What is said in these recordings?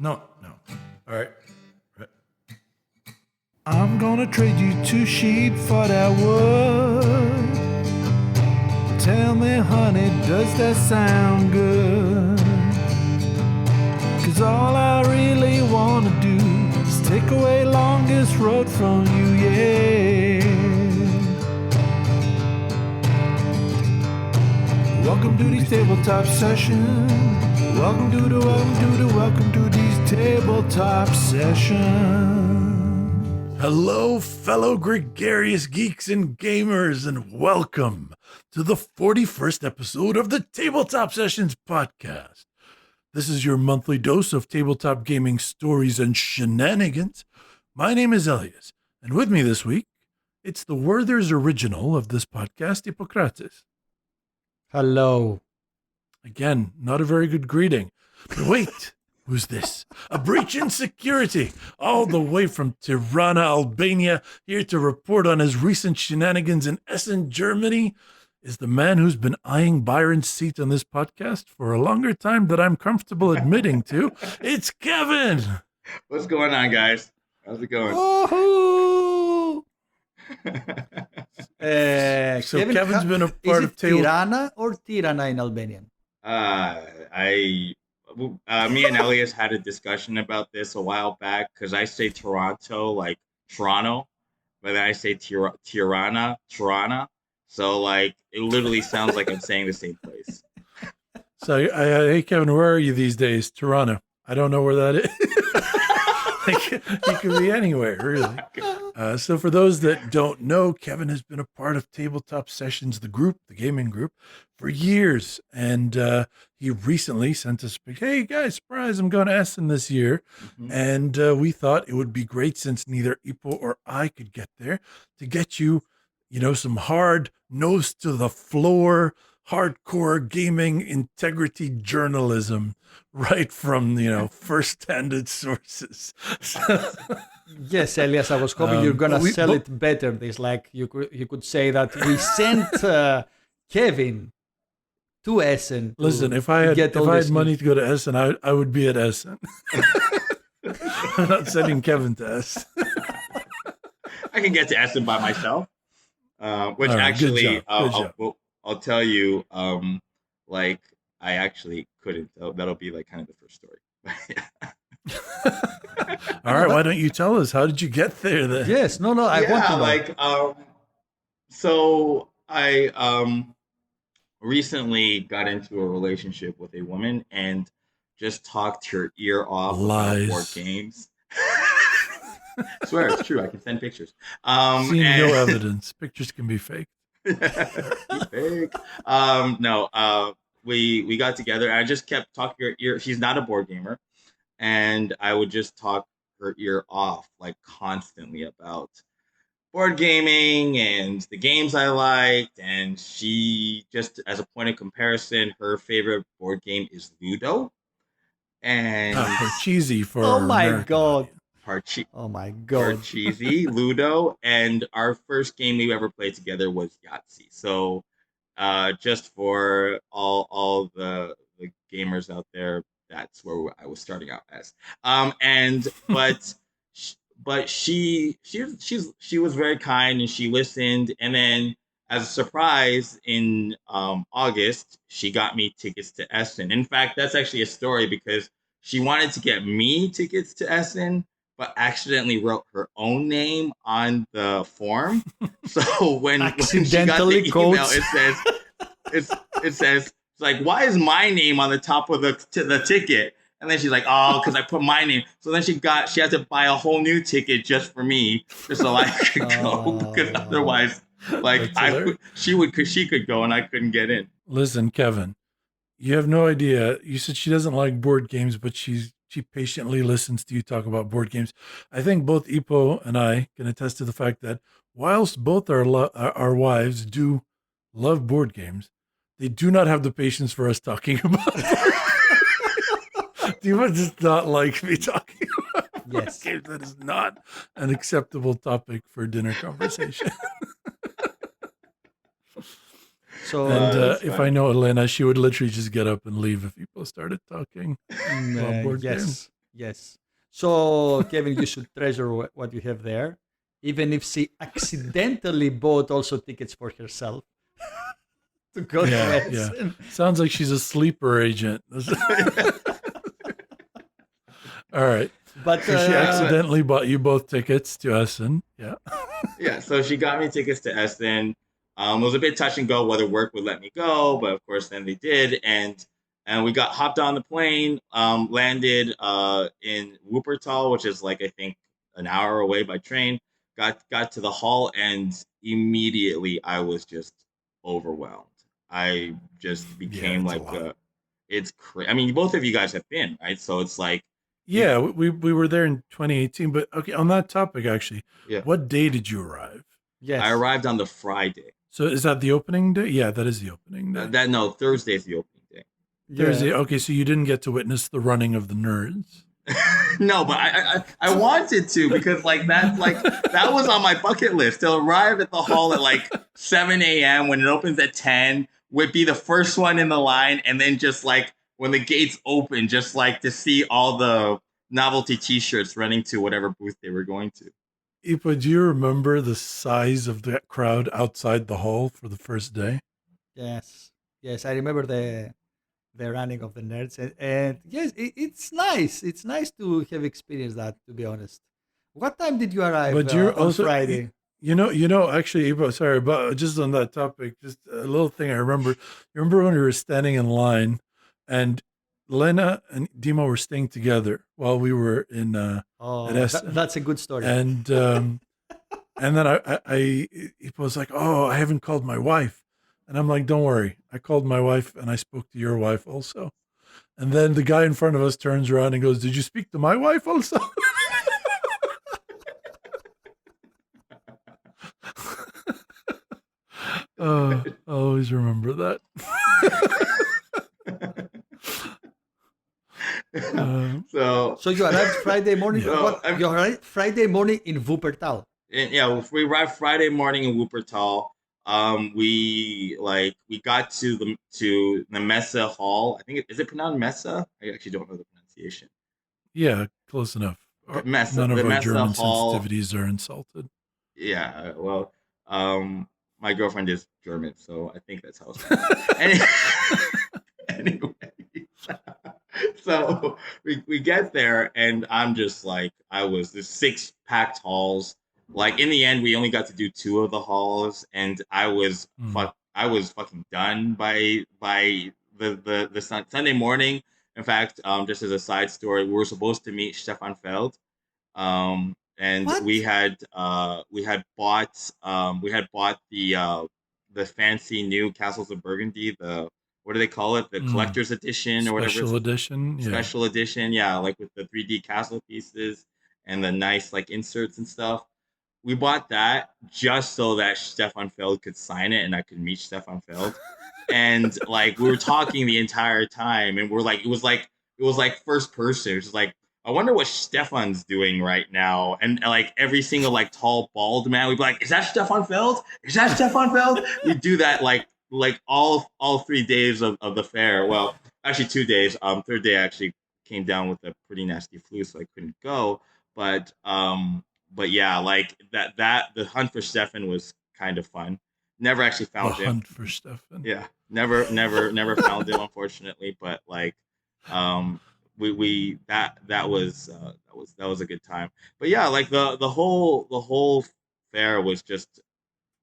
No. All right. I'm gonna trade you 2 sheep for that wood. Tell me, honey, does that sound good? 'Cause all I really wanna do is take away longest road from you, yeah. Welcome to these tabletop sessions. Welcome to these tabletop sessions. Hello, fellow gregarious geeks and gamers, and welcome to the 41st episode of the Tabletop Sessions podcast. This is your monthly dose of tabletop gaming stories and shenanigans. My name is Elias, and with me this week, it's the Werther's original of this podcast, Hippocrates. Hello. Again, not a very good greeting. But wait, who's this? A breach in security, all the way from Tirana, Albania, here to report on his recent shenanigans in Essen, Germany, is the man who's been eyeing Byron's seat on this podcast for a longer time than I'm comfortable admitting to. It's Kevin. What's going on, guys? How's it going? Oh! So Kevin, Kevin's been a part of Tirana or Tirana in Albanian? Me and Elias had a discussion about this a while back because I say Toronto like Toronto, but then I say Tirana. So like it literally sounds like I'm saying the same place. So, hey Kevin, where are you these days? Toronto. I don't know where that is. He could be anywhere, really. So for those that don't know, Kevin has been a part of Tabletop Sessions, the gaming group, for years. And he recently sent us, hey guys, surprise, I'm going to Essen this year. Mm-hmm. And we thought it would be great, since neither Ippo or I could get there, to get you, some hard nose to the floor, hardcore gaming integrity journalism right from, first-handed sources. Yes, Elias, I was hoping you're going to sell it better. This, like, you could say that we sent Kevin to Essen. Listen, if I had money to go to Essen, I would be at Essen. I'm not sending Kevin to Essen. I can get to Essen by myself, which right, actually, good job. I'll tell you, I actually couldn't. That'll be like kind of the first story. All right, why don't you tell us? How did you get there then? Yes, I want to know. So I recently got into a relationship with a woman and just talked her ear off about board games. I swear it's true. I can send pictures. Seeing no evidence. Pictures can be fake. Fake. We got together and I just kept talking her ear. She's not a board gamer. And I would just talk her ear off like constantly about board gaming and the games I liked. And she, just as a point of comparison, her favorite board game is Ludo. And cheesy for oh my American god. Oh my god. Cheesy Ludo. And our first game we ever played together was Yahtzee. So just for all the gamers out there, that's where I was starting out as. But she was very kind and she listened. And then as a surprise in August, she got me tickets to Essen. In fact, that's actually a story because she wanted to get me tickets to Essen, but accidentally wrote her own name on the form. So when she got the email, it says like, why is my name on the top of the ticket? And then she's like, oh, because I put my name. So then she had to buy a whole new ticket just for me, just so I could go, because otherwise, like she could go and I couldn't get in. Listen, Kevin, you have no idea. You said she doesn't like board games, but she patiently listens to you talk about board games. I think both Ippo and I can attest to the fact that whilst both our wives do love board games, they do not have the patience for us talking about it. Diva does not like me talking about board games. That is not an acceptable topic for dinner conversation. So, if I know Elena, she would literally just get up and leave if people started talking about board games. Yes. So, Kevin, you should treasure what you have there, even if she accidentally bought also tickets for herself to go to Essen. Sounds like she's a sleeper agent. All right. But So she accidentally bought you both tickets to Essen. Yeah. Yeah, so she got me tickets to Essen. It was a bit touch and go whether work would let me go, but of course then they did, and we got hopped on the plane, landed in Wuppertal, which is like I think an hour away by train. Got to the hall, and immediately I was just overwhelmed. I just became it's crazy. I mean, both of you guys have been, right? So it's like. Yeah, we were there in 2018, but okay, on that topic actually, what day did you arrive? Yes. I arrived on the Friday. So is that the opening day? Yeah, that is the opening day. Thursday is the opening day. Thursday. Okay, so you didn't get to witness the running of the nerds. No, but I wanted to, because that was on my bucket list to arrive at the hall at 7 a.m. when it opens at 10, would be the first one in the line, and then just when the gates open, just to see all the novelty T-shirts running to whatever booth they were going to. Ippo, do you remember the size of that crowd outside the hall for the first day? Yes, I remember the running of the nerds, and yes, it's nice. It's nice to have experienced that. To be honest, what time did you arrive? But you're on also Friday. Actually, Ippo, sorry, but just on that topic, just a little thing I remember. You remember when we were standing in line, and Lena and Dima were staying together while we were in at Essen. That's a good story. And and then I was like, oh, I haven't called my wife, and I'm like, don't worry, I called my wife and I spoke to your wife also. And then the guy in front of us turns around and goes, did you speak to my wife also? I always remember that. So you arrived Friday morning. Yeah. You arrived Friday morning in Wuppertal. Yeah, we arrived Friday morning in Wuppertal. We got to the Messe Hall. I think is it pronounced Messe? I actually don't know the pronunciation. Yeah, close enough. Messe, None of our Messe German Hall. sensitivities are insulted. Yeah, well, my girlfriend is German, so I think that's how it's anyway. So we get there, and I'm just there's 6 packed halls. In the end, we only got to do 2 of the halls, and I was fucking done by the Sunday morning. In fact, just as a side story, we were supposed to meet Stefan Feld, and what? we had bought the fancy new Castles of Burgundy, what do they call it? The collector's edition or whatever. Special edition. Yeah. Special edition, yeah, with the 3D castle pieces and the nice inserts and stuff. We bought that just so that Stefan Feld could sign it and I could meet Stefan Feld. And we were talking the entire time, and we're it was first person. It was I wonder what Stefan's doing right now. And every single tall bald man, we'd be like, is that Stefan Feld? Is that Stefan Feld? We do that all 3 days of the fair. Well, actually 2 days. Third day I actually came down with a pretty nasty flu, so I couldn't go. But yeah, that the hunt for Stefan was kind of fun. Never actually found him. Hunt for Stefan. Yeah, never found him, unfortunately. But we that was a good time. But yeah, the whole fair was just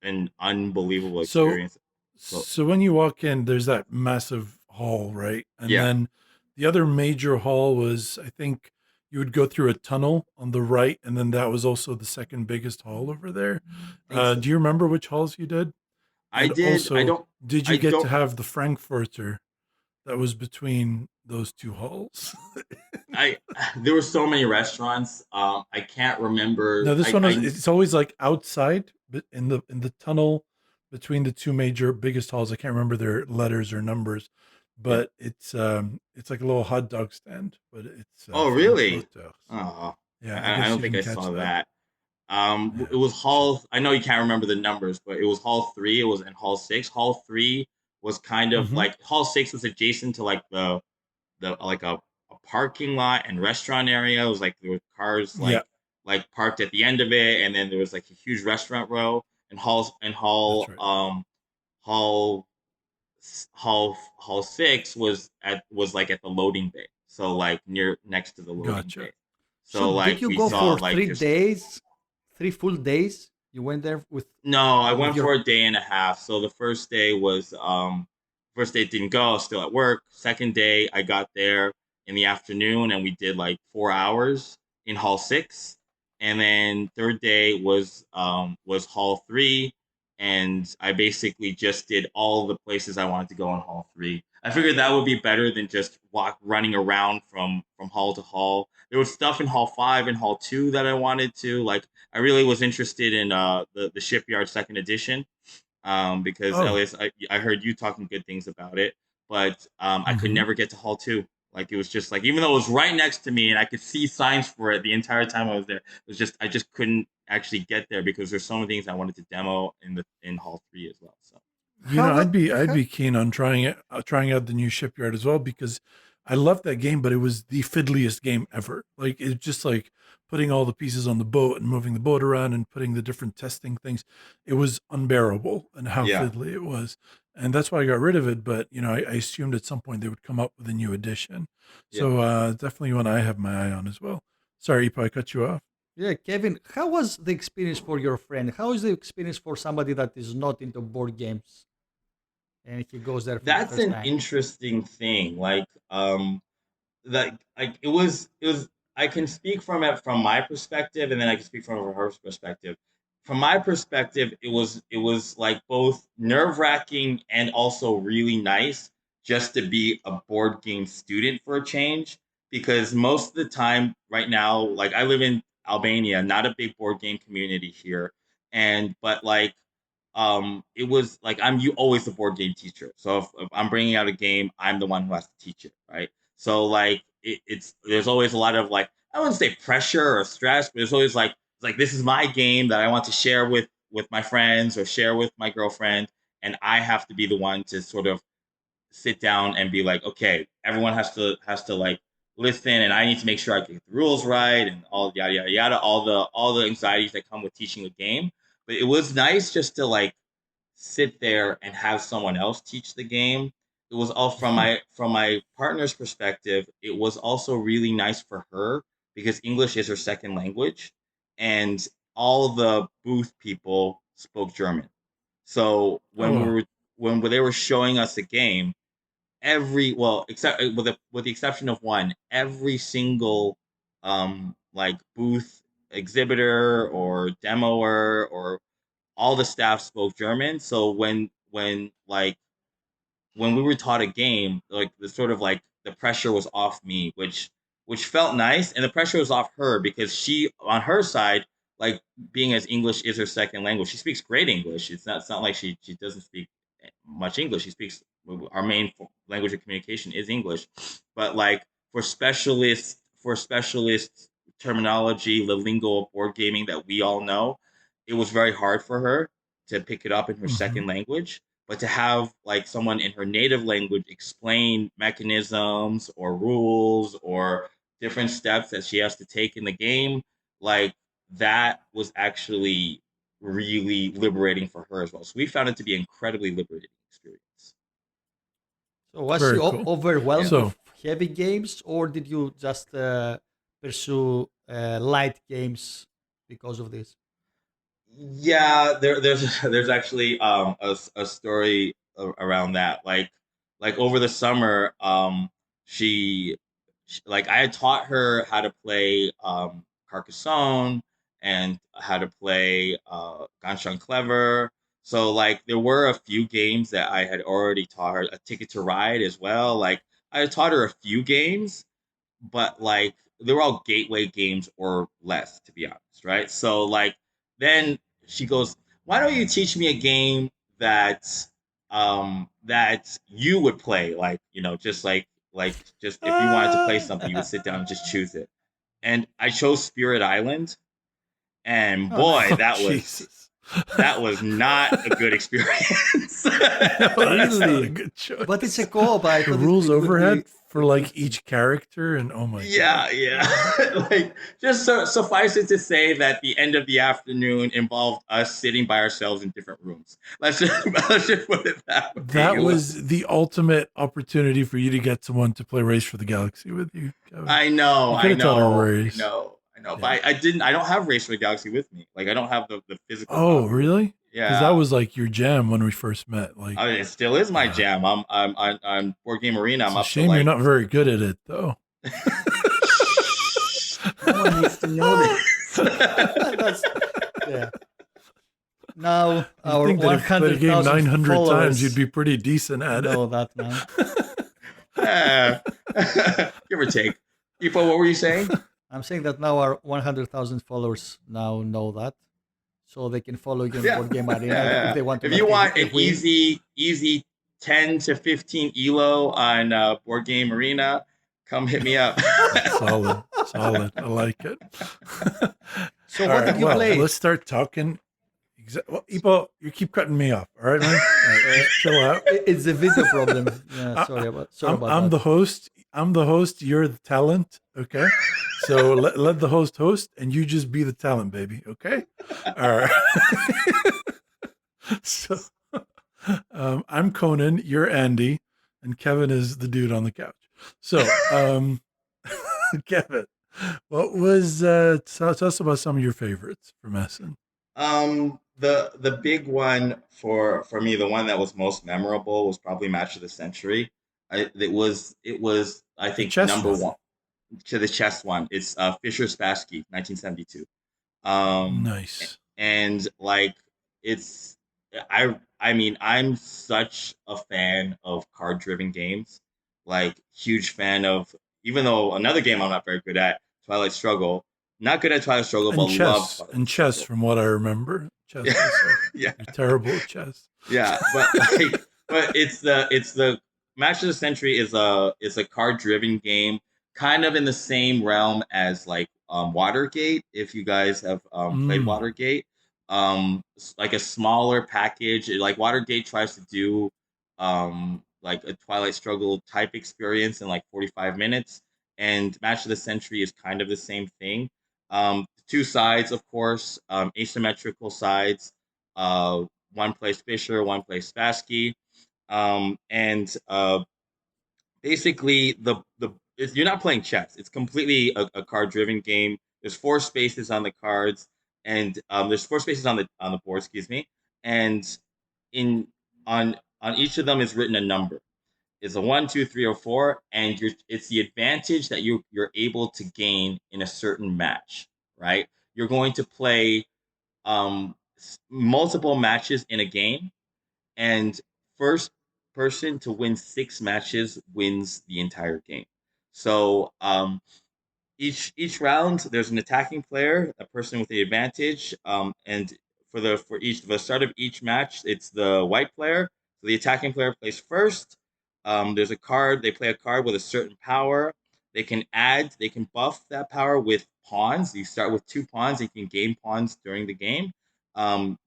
an unbelievable experience. So when you walk in, there's that massive hall, right? And then the other major hall was, I think you would go through a tunnel on the right, and then that was also the second biggest hall over there. Do you remember which halls you did? I did. Also, did you get to have the Frankfurter that was between those 2 halls? There were so many restaurants. I can't remember. No, this one it's always outside, but in the tunnel between the 2 major biggest halls. I can't remember their letters or numbers, but it's like a little hot dog stand. But it's oh really? Oh yeah. I don't think I saw that. It was hall. I know you can't remember the numbers, but it was hall 3. It was in hall 6. Hall 3 was kind of hall 6 was adjacent to the a parking lot and restaurant area. It was like there were cars Yeah, like parked at the end of it, and then there was like a huge restaurant row. And that's right. hall hall 6 was like at the loading bay, so like next to the loading Gotcha. bay. So So did like you we go saw for like three just days, 3 full days? You went there no, I with went your. for a day and a half. So the first day didn't go, I was still at work. Second day I got there in the afternoon and we did like 4 hours in hall 6. And then third day was hall 3, and I basically just did all the places I wanted to go in hall 3. I figured that would be better than just running around from hall to hall. There was stuff in hall 5 and hall 2 that I wanted to like. I really was interested in the Shipyard Second Edition, because Oh, Elias, I heard you talking good things about it, but I could hmm never get to Hall 2. Like it was just like, even though it was right next to me and I could see signs for it the entire time I was there, it was just I just couldn't actually get there because there's so many things I wanted to demo in Hall 3 as well. So How I'd wa- be how, keen on trying out the new Shipyard as well because I loved that game, but it was the fiddliest game ever. Like it's just like putting all the pieces on the boat and moving the boat around and putting the different testing things. It was unbearable and how yeah, fiddly it was, and that's why I got rid of it. But I assumed at some point they would come up with a new edition. yeah. So definitely one I have my eye on as well. Sorry, Ipo, I cut you off. yeah, Kevin, how was the experience for your friend? How is the experience for somebody that is not into board games and he goes there for the That's first an time? interesting thing. Like it was I can speak from it from my perspective, and then I can speak from her perspective. From my perspective, it was like both nerve-wracking and also really nice just to be a board game student for a change, because most of the time right now, like I live in Albania, not a big board game community here, and but like it was like you always the board game teacher. So if I'm bringing out a game, I'm the one who has to teach it, right? So like it's there's always a lot of like, I wouldn't say pressure or stress, but it's always like this is my game that I want to share with my friends or share with my girlfriend, and I have to be the one to sort of sit down and be like, okay, everyone has to like listen, and I need to make sure I get the rules right and all yada yada yada, all the anxieties that come with teaching a game. But it was nice just to like sit there and have someone else teach the game. It was all from my partner's perspective. It was also really nice for her because English is her second language, and all the booth people spoke German. So Oh when we wow. were when they were showing us the game, except with the exception of one, every single like booth exhibitor or demoer or all the staff spoke German. So when we were taught a game, like the sort of like the pressure was off me, which felt nice, and the pressure was off her because she on her side, like being as English is her second language, she speaks great English. It's not like she doesn't speak much English. She speaks our main language of communication is English, but like for specialist terminology, the lingo of board gaming that we all know, it was very hard for her to pick it up in her hmm second language, but to have like someone in her native language explain mechanisms or rules or different steps that she has to take in the game, like that was actually really liberating for her as well. So we found it to be an incredibly liberating experience. So was Very you cool. overwhelmed Yeah. with So heavy games, or did you just pursue light games because of this? Yeah, there's actually a story around that. Like over the summer, like I had taught her how to play Carcassonne and how to play Ganshon Clever. So like there were a few games that I had already taught her. A Ticket to Ride as well. Like I had taught her a few games, but like they were all gateway games or less, to be honest, right? So like then she goes, "Why don't you teach me a game that you would play? Like just if you wanted to play something, you would sit down and just choose it." And I chose Spirit Island, and Oh, boy, nice. oh that was Jesus. That was not a good experience. No, that's not a Really? good choice. But it's a co-op. I the thought rules it would overhead be for like each character, and oh my god. Yeah. Like, just suffice it to say that the end of the afternoon involved us sitting by ourselves in different rooms. Let's just put it that way. That was the ultimate opportunity for you to get someone to play Race for the Galaxy with you, Kevin. I know, You could I have taught her know, I Race. know, I know. Yeah. But I didn't. I don't have Race for the Galaxy with me. Like, I don't have the physical. Oh, copy. really? Yeah. Because that was like your jam when we first met. Like, I mean, it still is my jam. I'm on Board Game Arena. I'm it's a up shame to like. you're not very good at it, though. No one needs to know this. That's, yeah. Now our You'd think that if you played a 100,000 game 900 followers times, you'd be pretty decent at know it. that now. Yeah. Give or take. Ippo, what were you saying? I'm saying that now our 100,000 followers now know that, so they can follow you on Yeah. Board Game Arena Yeah. if they want to. If you make want a an win. easy 10 to 15 elo on Board Game Arena, come hit me up. Solid. I like it. So All what right, did you well, play? let's start talking. Well, Ippo, you keep cutting me off. All right, man. All right, chill out. It's a video problem. Yeah, sorry about I'm that. the host. I'm the host. You're the talent. Okay. So let the host, and you just be the talent, baby. Okay. All right. So I'm Conan. You're Andy, and Kevin is the dude on the couch. So Kevin, what was tell us about some of your favorites from Essen? The big one for me, the one that was most memorable was probably Match of the Century. It was I think number one to the chess one. It's Fischer Spassky, 1972. Nice. And like it's I mean, I'm such a fan of card driven games. Like, huge fan of, even though another game I'm not very good at, Twilight Struggle. Not good at Twilight Struggle, but love Twilight and chess, Struggle. from what I remember. Chess. Yeah. You're terrible at chess. Yeah, but like, but it's the Match of the Century is a card driven game, kind of in the same realm as like Watergate. If you guys have played Watergate, like a smaller package. Like, Watergate tries to do like a Twilight Struggle type experience in like 45 minutes, and Match of the Century is kind of the same thing. Two sides, of course, asymmetrical sides. One plays Fischer, one plays Spassky, and basically you're not playing chess. It's completely a card driven game. There's four spaces on the cards, and there's four spaces on the board. Excuse me, and in on each of them is written a number. It's a 1, 2, 3, or 4, and it's the advantage that you're able to gain in a certain match, right? You're going to play multiple matches in a game, and first person to win 6 matches wins the entire game. So each round there's an attacking player, a person with the advantage, and for the start of each match, it's the white player. So the attacking player plays first. There's a card. They play a card with a certain power. They can buff that power with pawns. You start with 2 pawns. You can gain pawns during the game.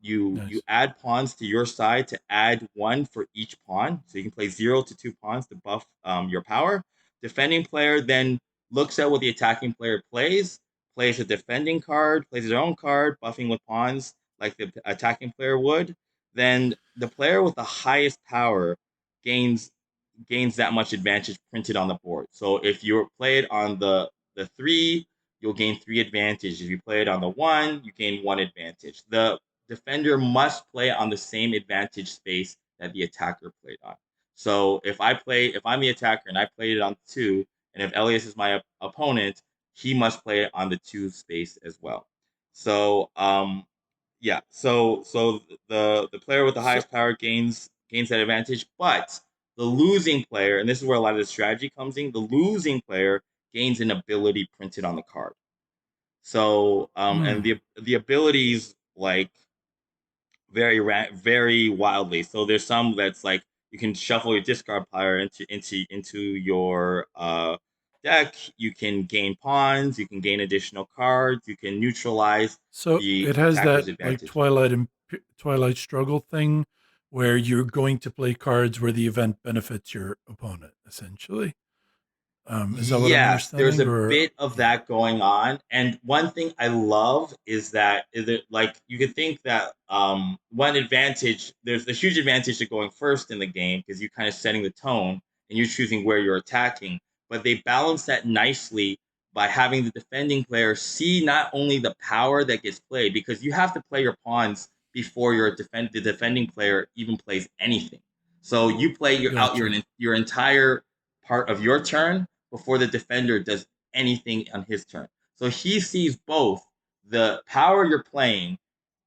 You add pawns to your side to add 1 for each pawn. So you can play 0 to 2 pawns to buff your power. Defending player then looks at what the attacking player plays a defending card, plays their own card, buffing with pawns like the attacking player would. Then the player with the highest power gains that much advantage printed on the board. So if you play it on the 3, you'll gain 3 advantage. If you play it on the 1, you gain 1 advantage. The defender must play on the same advantage space that the attacker played on. So if I'm the attacker and I played it on 2, and if Elias is my opponent, he must play it on the 2 space as well. So yeah, so the player with the highest power gains that advantage, but the losing player, and this is where a lot of the strategy comes in, the losing player gains an ability printed on the card. So and the abilities like very wildly. So there's some that's like you can shuffle your discard player into your deck. You can gain pawns. You can gain additional cards. You can neutralize. So the it has that advantage. like Twilight Twilight Struggle thing, where you're going to play cards where the event benefits your opponent, essentially. Is that what I'm Yes, there's understanding? a bit of that going on. And one thing I love is that like you could think that one advantage, there's a huge advantage to going first in the game because you're kind of setting the tone and you're choosing where you're attacking. But they balance that nicely by having the defending player see not only the power that gets played, because you have to play your pawns before the defending player even plays anything. So you play your entire part of your turn before the defender does anything on his turn. So he sees both the power you're playing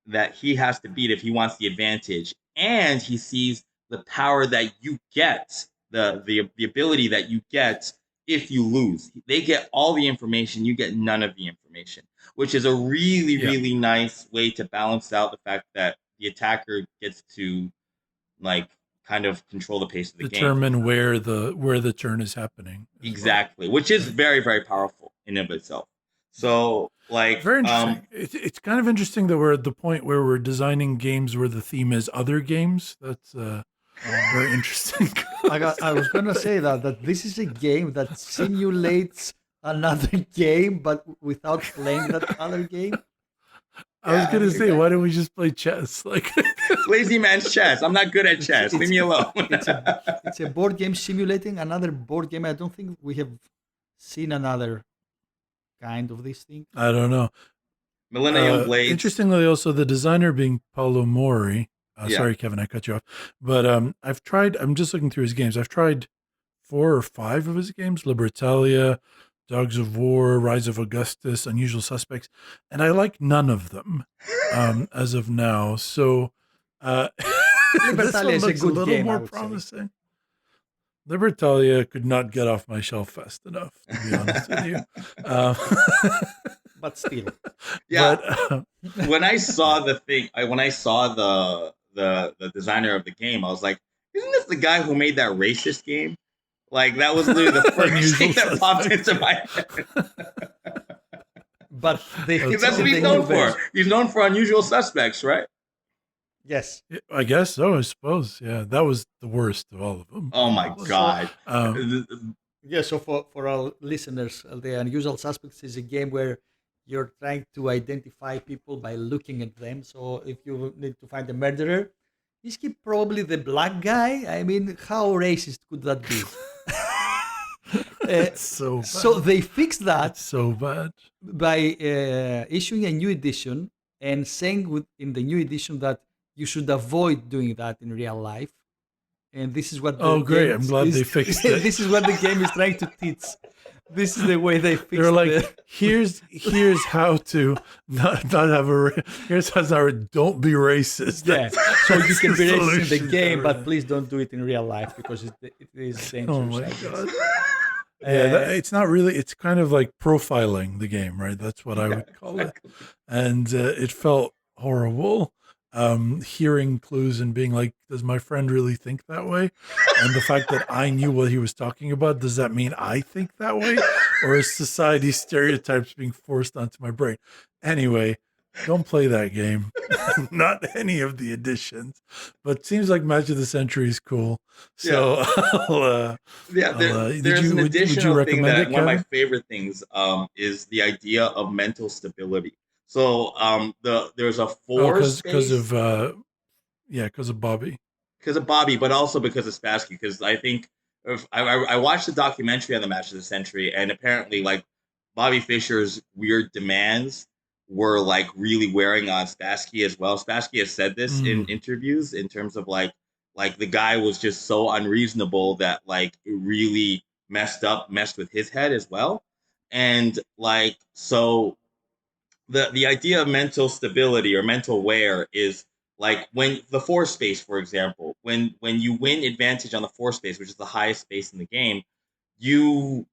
that he has to beat if he wants the advantage, and he sees the power that you get, the ability that you get if you lose. They get all the information, you get none of the information, which is a really, really nice way to balance out the fact that the attacker gets to like kind of control the pace of the Determine where the turn is happening. Exactly, which is very, very powerful in and of itself. So, like, very interesting. It's kind of interesting that we're at the point where we're designing games where the theme is other games. That's very interesting. I was going to say that this is a game that simulates another game, but without playing that other game. I was gonna say, why don't we just play chess? Like lazy man's chess. I'm not good at chess. Leave me alone. It's a board game simulating another board game. I don't think we have seen another kind of this thing. I don't know. Millennium Blades. Interestingly, also the designer being Paolo Mori. Sorry, Kevin, I cut you off. But I've tried. I'm just looking through his games. I've tried 4 or 5 of his games: Libertalia, Dogs of War, Rise of Augustus, Unusual Suspects, and I like none of them as of now. So Libertalia is a good game, more promising. Libertalia could not get off my shelf fast enough, to be honest with you. But still, when I saw the thing, when I saw the designer of the game, I was like, "Isn't this the guy who made that racist game?" Like, that was literally the first thing that popped into my head. But that's what he's known for. He's known for Unusual Suspects, right? Yes. I guess so, I suppose. Yeah, that was the worst of all of them. Oh, my God. So for our listeners, The Unusual Suspects is a game where you're trying to identify people by looking at them. So if you need to find a murderer, is he probably the black guy? I mean, how racist could that be? It's so bad. So they fixed that. It's so bad by issuing a new edition and saying in the new edition that you should avoid doing that in real life. And this is what great. I'm glad they fixed it. This is what the game is trying to teach. This is the way they fix it. They're like, here's how to not have here's how to don't be racist. Yeah. So you can be racist in the game, but please don't do it in real life because it is dangerous. Oh my God. It's not really, it's kind of like profiling the game, right? That's what I would call it. And it felt horrible. Hearing clues and being like, does my friend really think that way? And the fact that I knew what he was talking about, does that mean I think that way? Or is society stereotypes being forced onto my brain? Anyway, don't play that game. Not any of the editions. But it seems like Match of the Century is cool. So there's an additional thing that one of my favorite things is the idea of mental stability. So there's a because of Bobby. Because of Bobby, but also because of Spassky. Because I think I watched the documentary on the Match of the Century, and apparently, like, Bobby Fischer's weird demands were like really wearing on Spassky as well. Spassky has said this in interviews in terms of like the guy was just so unreasonable that like it really messed with his head as well. And like, so the idea of mental stability or mental wear is like when the force space, for example, when you win advantage on the force space, which is the highest space in the game, you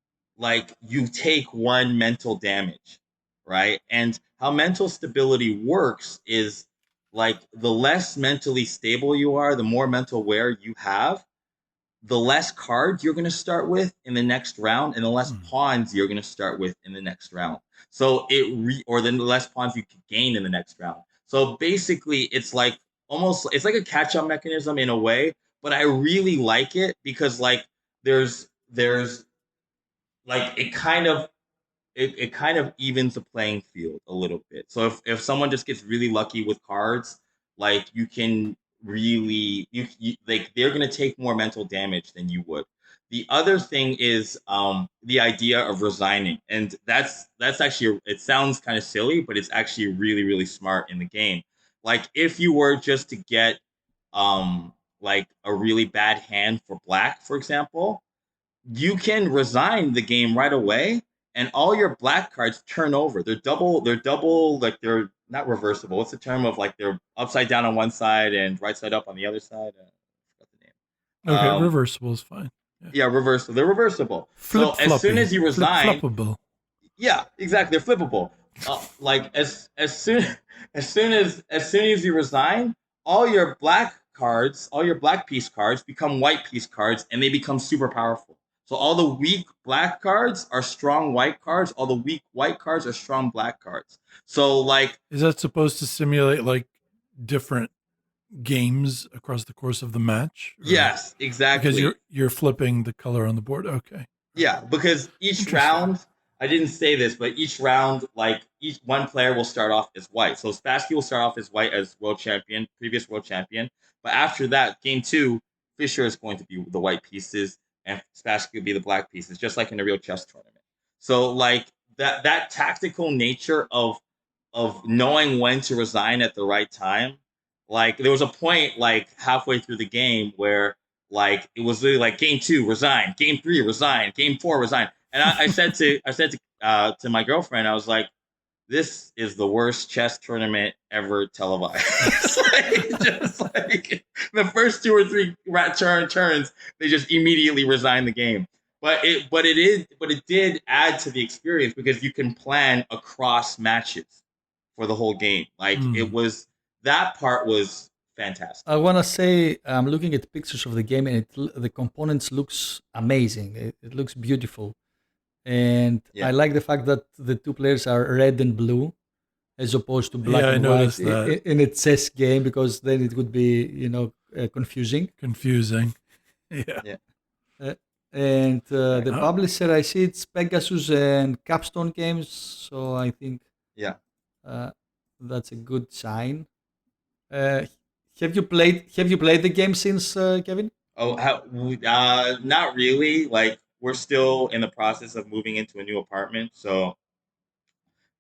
take 1 mental damage, right? And how mental stability works is like the less mentally stable you are, the more mental wear you have, the less cards you're going to start with in the next round, and the less pawns you're going to start with in the next round. So or the less pawns you can gain in the next round. So basically, it's like it's like a catch up mechanism in a way, but I really like it because like there's like it kind of evens the playing field a little bit. So if someone just gets really lucky with cards, like you can really like they're gonna take more mental damage than you would. The other thing is the idea of resigning, and that's actually it sounds kind of silly, but it's actually really smart in the game. Like if you were just to get like a really bad hand for black, for example, you can resign the game right away and all your black cards turn over. They're double like they're not reversible. What's the term of like they're upside down on one side and right side up on the other side? I forgot the name. Okay, reversible is fine. Yeah, reversible. They're reversible. Flip So as soon floppy. as you resign, Flip-floppable. yeah, exactly. They're flippable. Like as soon as you resign, all your black cards, all your black piece cards become white piece cards, and they become super powerful. So all the weak black cards are strong white cards. All the weak white cards are strong black cards. So like, Is that supposed to simulate like different games across the course of the match? Or- yes, exactly. Because you're flipping the color on the board. Okay. Yeah, because each Interesting. round, I didn't say this, but each round, like each one player will start off as white. So Spassky will start off as white as world champion, previous world champion. But after that, game two, Fisher is going to be the white pieces, and Spassky will be the black pieces, just like in a real chess tournament. So like that tactical nature of knowing when to resign at the right time. Like there was a point like halfway through the game where like it was literally like game two, resign, game three, resign, game four, resign. And I said to my girlfriend, I was like, this is the worst chess tournament ever televised. just like the first two or three turns, they just immediately resign the game. But it did add to the experience because you can plan across matches for the whole game. Like it was that part was fantastic. I want to say I'm looking at pictures of the game, and the components looks amazing. It looks beautiful, and Yeah. I like the fact that the two players are red and blue, as opposed to black Yeah, I and white noticed that. in a chess game, because then it would be confusing. Confusing. Yeah. Yeah. And the Oh. publisher, I see it's Pegasus and Capstone Games, so I think Yeah. that's a good sign. Have you played the game since, Kevin? Oh, not really. Like we're still in the process of moving into a new apartment, so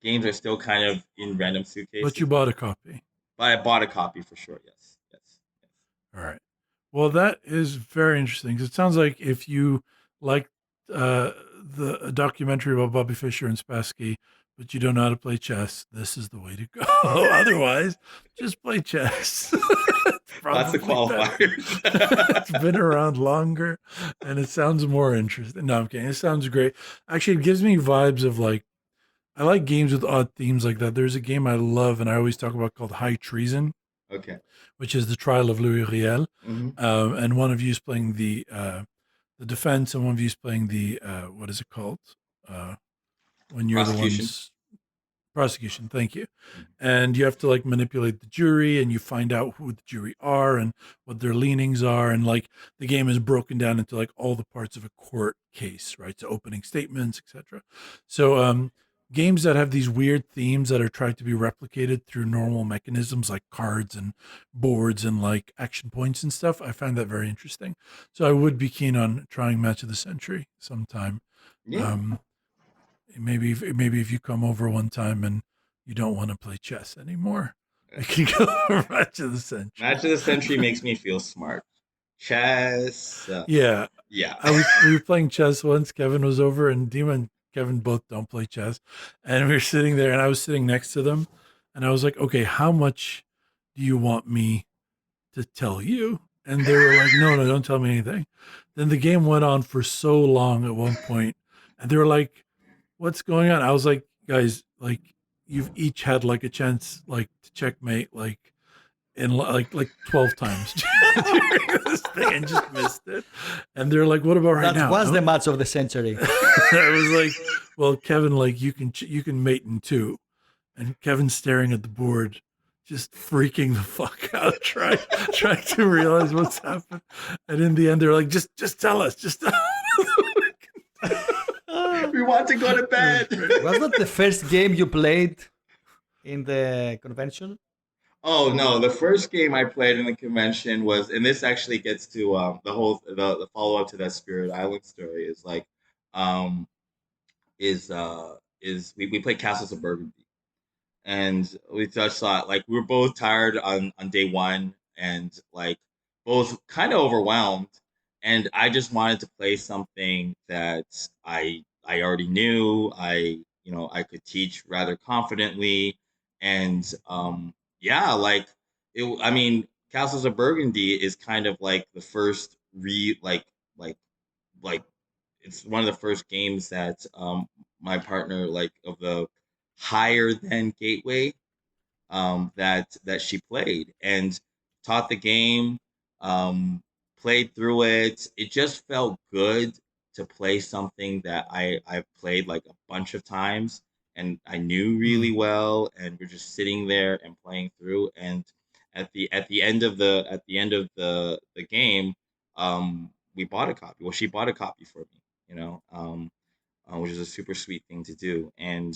games are still kind of in random suitcases. But you bought a copy. But I bought a copy for sure. Yes. All right. Well, that is very interesting. 'Cause it sounds like if you like the documentary about Bobby Fischer and Spassky, but you don't know how to play chess, this is the way to go. Otherwise, just play chess. It's Lots of probably better. qualifiers. It's been around longer, and it sounds more interesting. No, I'm kidding. It sounds great. Actually, it gives me vibes of like, I like games with odd themes like that. There's a game I love, and I always talk about called High Treason, Okay. which is the trial of Louis Riel. Mhm. And one of you is playing the defense, and one of you is playing the what is it called? When you're the Prosecution. ones prosecution. Thank you. And you have to like manipulate the jury, and you find out who the jury are and what their leanings are, and like the game is broken down into like all the parts of a court case, right? So opening statements, etc. So games that have these weird themes that are tried to be replicated through normal mechanisms like cards and boards and like action points and stuff, I find that very interesting. So I would be keen on trying Match of the Century sometime. Yeah. Maybe if you come over one time and you don't want to play chess anymore, we can go for Match of the Century. Match of the Century makes me feel smart. Chess. Yeah. Yeah. We were playing chess once. Kevin was over, and Dima and Kevin both don't play chess. And we were sitting there, and I was sitting next to them, and I was like, okay, how much do you want me to tell you? And they were like, no, don't tell me anything. Then the game went on for so long at one point, and they were like, what's going on? I was like, guys, like you've each had like a chance like to checkmate like in like 12 times during this thing and just missed it. And they're like, what about right That now? was the match of the century. I was like, well, Kevin, like you can mate in two. And Kevin's staring at the board, just freaking the fuck out, trying to realize what's happened. And in the end, they're like, just tell us, just tell We want to go to bed. Was that the first game you played in the convention? Oh no, the first game I played in the convention was, and this actually gets to the follow up to that Spirit Island story is like, um, is we played Castles of Burgundy, and we just thought like we were both tired on day one, and like both kind of overwhelmed, and I just wanted to play something that I already knew, I could teach rather confidently, and yeah, like I mean, Castles of Burgundy is kind of like the first like like it's one of the first games that my partner like of the higher than gateway that she played and taught the game, played through it. It just felt good to play something that I've played like a bunch of times and I knew really well, and we're just sitting there and playing through. And at the end of the game, we bought a copy. Well, she bought a copy for me, which is a super sweet thing to do. And,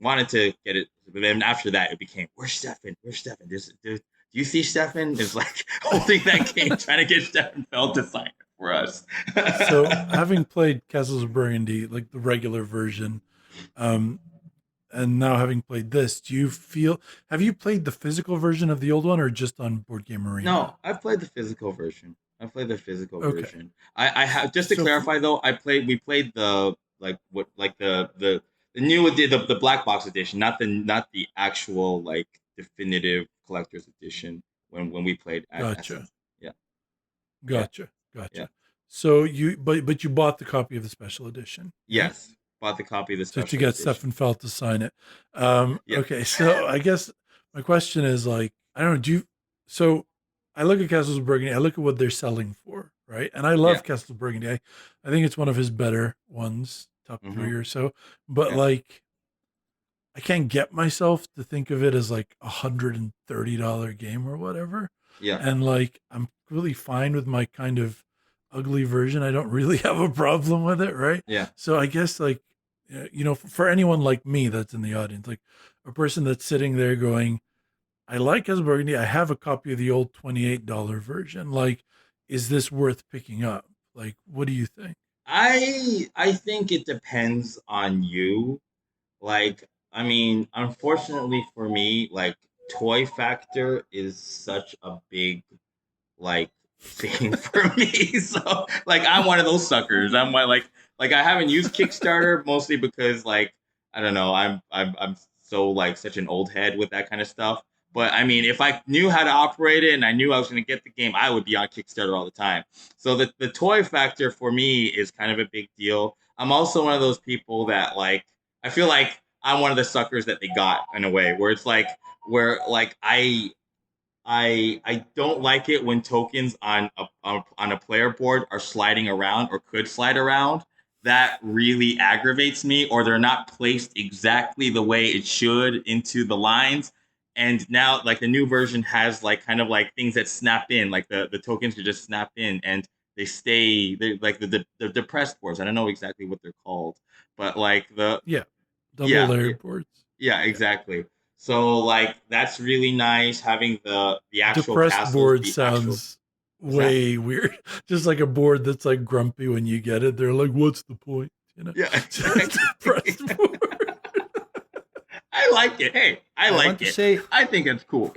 wanted to get it. But then after that, it became, where's Stefan? Where's Stefan? Do you see Stefan? Is like holding that game, trying to get Stefan Feld to sign it for us. So, having played Castles of Burgundy, like the regular version, and now having played this, have you played the physical version of the old one or just on Board Game Arena? No, I've played the physical version. Okay. Version. I have, just to clarify though, we played the the new the black box edition, not the actual like definitive collector's edition when we played at Gotcha. Essen. Yeah. Gotcha. Yeah. So you bought the copy of the special edition. Yes. Bought the copy of the special to get edition. Stefan Feld to sign it. Yeah. Okay, so I guess my question is like, I don't know, so I look at Castles of Burgundy, I look at what they're selling for, right? And I love Castles of Burgundy. I think it's one of his better ones, top 3 or so. But like, I can't get myself to think of it as like $130 game or whatever. Yeah. And like, I'm really fine with my kind of ugly version. I don't really have a problem with it, right? Yeah. So I guess like, for anyone like me that's in the audience, like a person that's sitting there going, I like Castles of Burgundy, I have a copy of the old $28 version. Like, is this worth picking up? Like, what do you think? I think it depends on you. Like, I mean, unfortunately for me, like toy factor is such a big like thing for me. So like I'm one of those suckers. I'm like I haven't used Kickstarter mostly because like I don't know, I'm so like such an old head with that kind of stuff. But I mean, if I knew how to operate it and I knew I was going to get the game, I would be on Kickstarter all the time. So the toy factor for me is kind of a big deal. I'm also one of those people that like I feel like I'm one of the suckers that they got in a way where it's like where like I don't like it when tokens on a player board are sliding around or could slide around. That really aggravates me, or they're not placed exactly the way it should into the lines. And now, like the new version has like kind of like things that snap in, like the tokens could just snap in and they stay. They like the depressed boards. I don't know exactly what they're called, but like double layered boards. Yeah, exactly. So like that's really nice having the actual depressed castles, board sounds way weird. Just like a board that's like grumpy when you get it. They're like, "What's the point?" Yeah, depressed board. I like it. Hey, I like it. I think it's cool.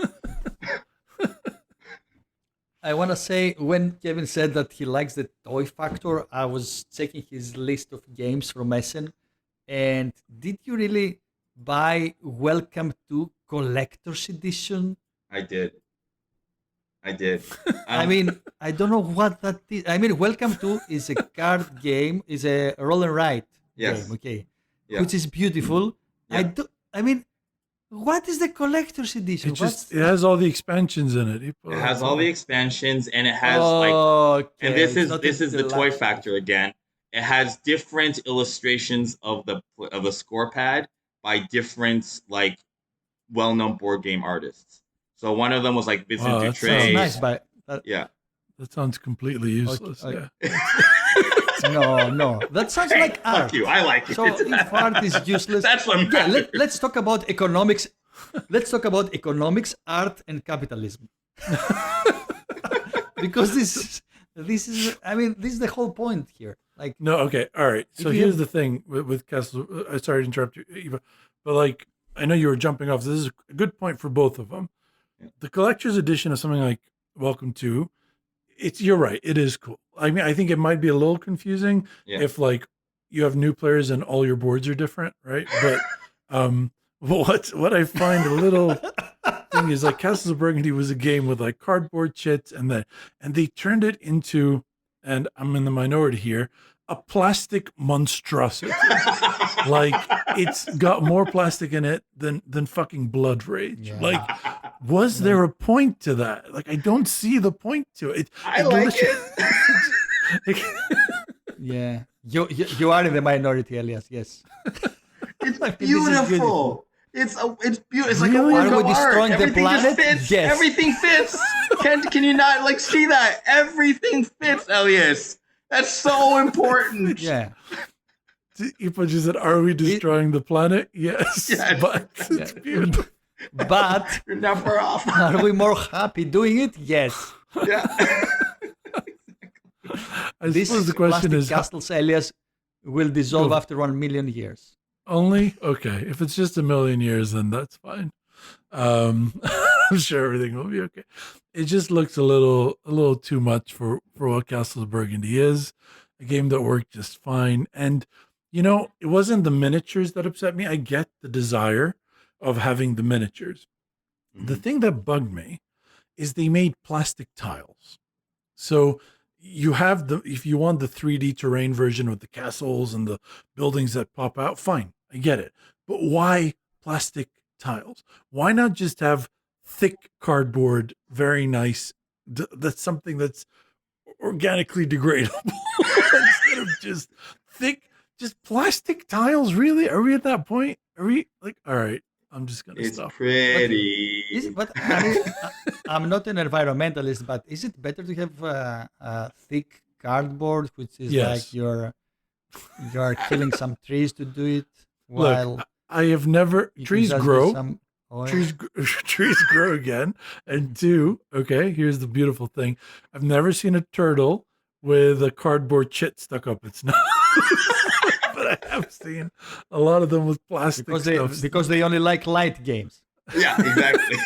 I want to say when Kevin said that he likes the toy factor, I was checking his list of games from Essen, and did you really buy Welcome to Collector's Edition? I did. I mean, I don't know what that is. I mean, Welcome to is a card game, is a roll and write game, okay, which is beautiful. Yeah. I mean, what is the collector's edition? It has all the expansions in it. It has all the expansions, and it has and this is the toy factor again. It has different illustrations of the score pad by different like well-known board game artists. So one of them was like bits Wow, into that sounds That's trade. nice, but Yeah. That sounds completely useless. Okay. Yeah. no. That sounds Hey, like art. fuck you. I like it. So if art is useless, That's what yeah. matters. Let's talk about economics. Let's talk about economics, art, and capitalism. Because this is. I mean, this is the whole point here. Like, No, okay, all right. So If you here's have- the thing with Castles. Sorry to interrupt you, Eva, but like I know you were jumping off. This is a good point for both of them. Yeah. The collector's edition of something like Welcome to, you're right. It is cool. I mean, I think it might be a little confusing Yeah. if like you have new players and all your boards are different, right? But what I find a little thing is like Castles of Burgundy was a game with like cardboard chits and they turned it into, and I'm in the minority here, a plastic monstrosity. Like it's got more plastic in it than fucking Blood Rage. Yeah. Like, was there a point to that? Like, I don't see the point to it. I like it. yeah, you are in the minority, Elias. Yes. It's This is beautiful. It's beautiful. It's like a Really? work Are we of art. destroying the Everything just planet? fits. Yes. Everything fits. Can you not like see that? Everything fits, Elias. That's so important. Yeah. Ippo just said, "Are we destroying the planet?" Yes, Yes. but it's beautiful. But You're never off. are we more happy doing it? Yes. Yeah. I This suppose the question plastic is castles, Elias, will dissolve Go. after 1,000,000 years. only okay. If it's just a million years, then that's fine. I'm sure everything will be okay. It just looks a little too much for what Castles of Burgundy is. A game that worked just fine, and it wasn't the miniatures that upset me. I get the desire of having the miniatures. The thing that bugged me is they made plastic tiles. So you have if you want the 3D terrain version with the castles and the buildings that pop out, fine, I get it. But why plastic tiles? Why not just have thick cardboard, very nice? That's something that's organically degradable instead of just plastic tiles. Really? Are we at that point? Are we like, all right, I'm just gonna It's stop. pretty. But I mean, I'm not an environmentalist, but is it better to have a thick cardboard, which is Yes. like you're killing some trees to do it, while Look, I have never you can trees just use grow. some oil? Trees grow again. And two, okay, here's the beautiful thing. I've never seen a turtle with a cardboard chit stuck up its nose. But I have seen a lot of them with plastic stuff. because they only like light games. Yeah, exactly.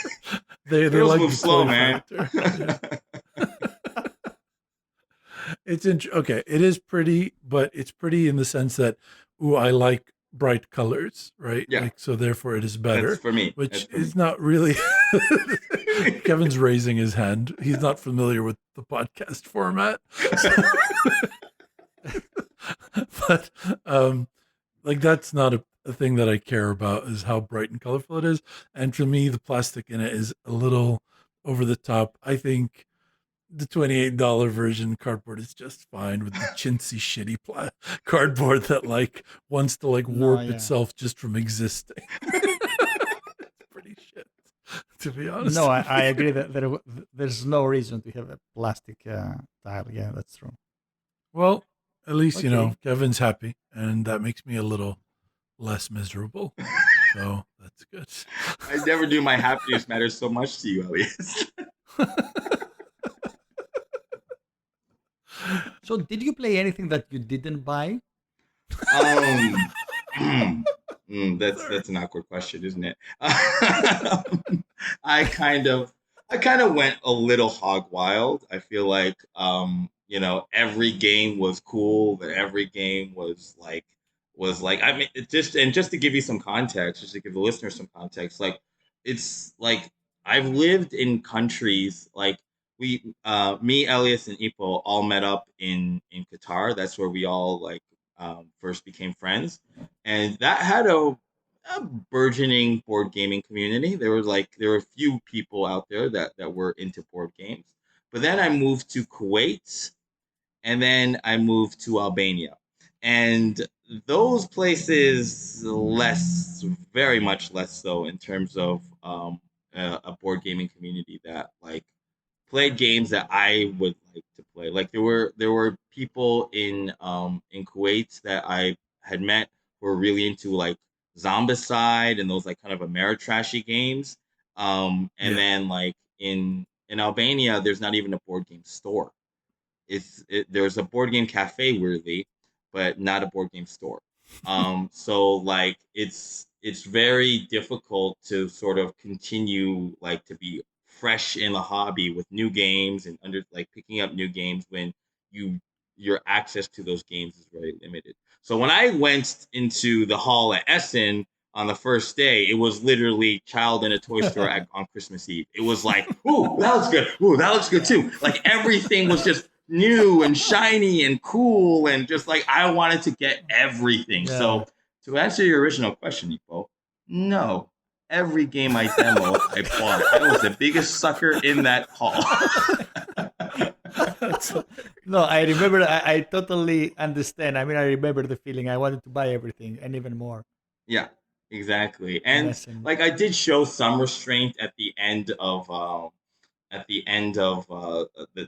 They Turtles like move the slow, toy man. factor. It's okay. It is pretty, but it's pretty in the sense that, I like bright colors, right? Yeah. Like, so therefore it is better. That's for me. Which That's for me. is not really. Kevin's raising his hand. He's not familiar with the podcast format. But like that's not a thing that I care about, is how bright and colorful it is. And for me, the plastic in it is a little over the top. I think the $28 version cardboard is just fine with the chintzy, shitty cardboard that like wants to like warp yeah. itself just from existing. It's pretty shit, to be honest. No, I agree that there's no reason to have a plastic tile. Yeah, that's true. Well, at least Okay. Kevin's happy, and that makes me a little less miserable. So that's good. I never knew my happiness matters so much to you, Elias. So, did you play anything that you didn't buy? That's an awkward question, isn't it? I kind of went a little hog wild. I feel like every game was cool, but every game was like I mean just to give you some context, just to give the listeners some context, like it's like I've lived in countries like me, Elias, and Ippo all met up in Qatar. That's where we all first became friends, and that had a burgeoning board gaming community. There were a few people out there that were into board games. But then I moved to Kuwait, and then I moved to Albania, and those places very much less so in terms of a board gaming community that like played games that I would like to play. Like there were people in Kuwait that I had met who were really into like Zombicide and those like kind of Ameritrashy games. And Yeah. then like in Albania, there's not even a board game store. There's a board game cafe weirdly, but not a board game store. So like it's very difficult to sort of continue like to be fresh in the hobby with new games and under like picking up new games when you your access to those games is very limited. So when I went into the hall at Essen on the first day, it was literally child in a toy store on Christmas Eve. It was like, ooh, that looks good. Ooh, that looks good too. Like everything was just new and shiny and cool and just like I wanted to get everything. Yeah. So to answer your original question, Ipo, no. Every game I demoed, I bought. I was the biggest sucker in that hall. No, I remember. I totally understand. I mean, I remember the feeling. I wanted to buy everything and even more. Yeah, exactly. And Lesson. like I did show some restraint at the end of the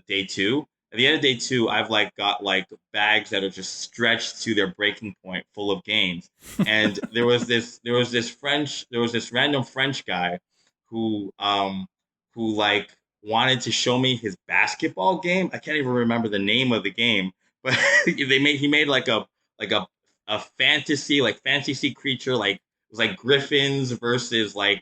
day two. At the end of day two, I've like got like bags that are just stretched to their breaking point, full of games. And there was this random French guy who like wanted to show me his basketball game. I can't even remember the name of the game, but he made like a fantasy creature like it was like Griffins versus like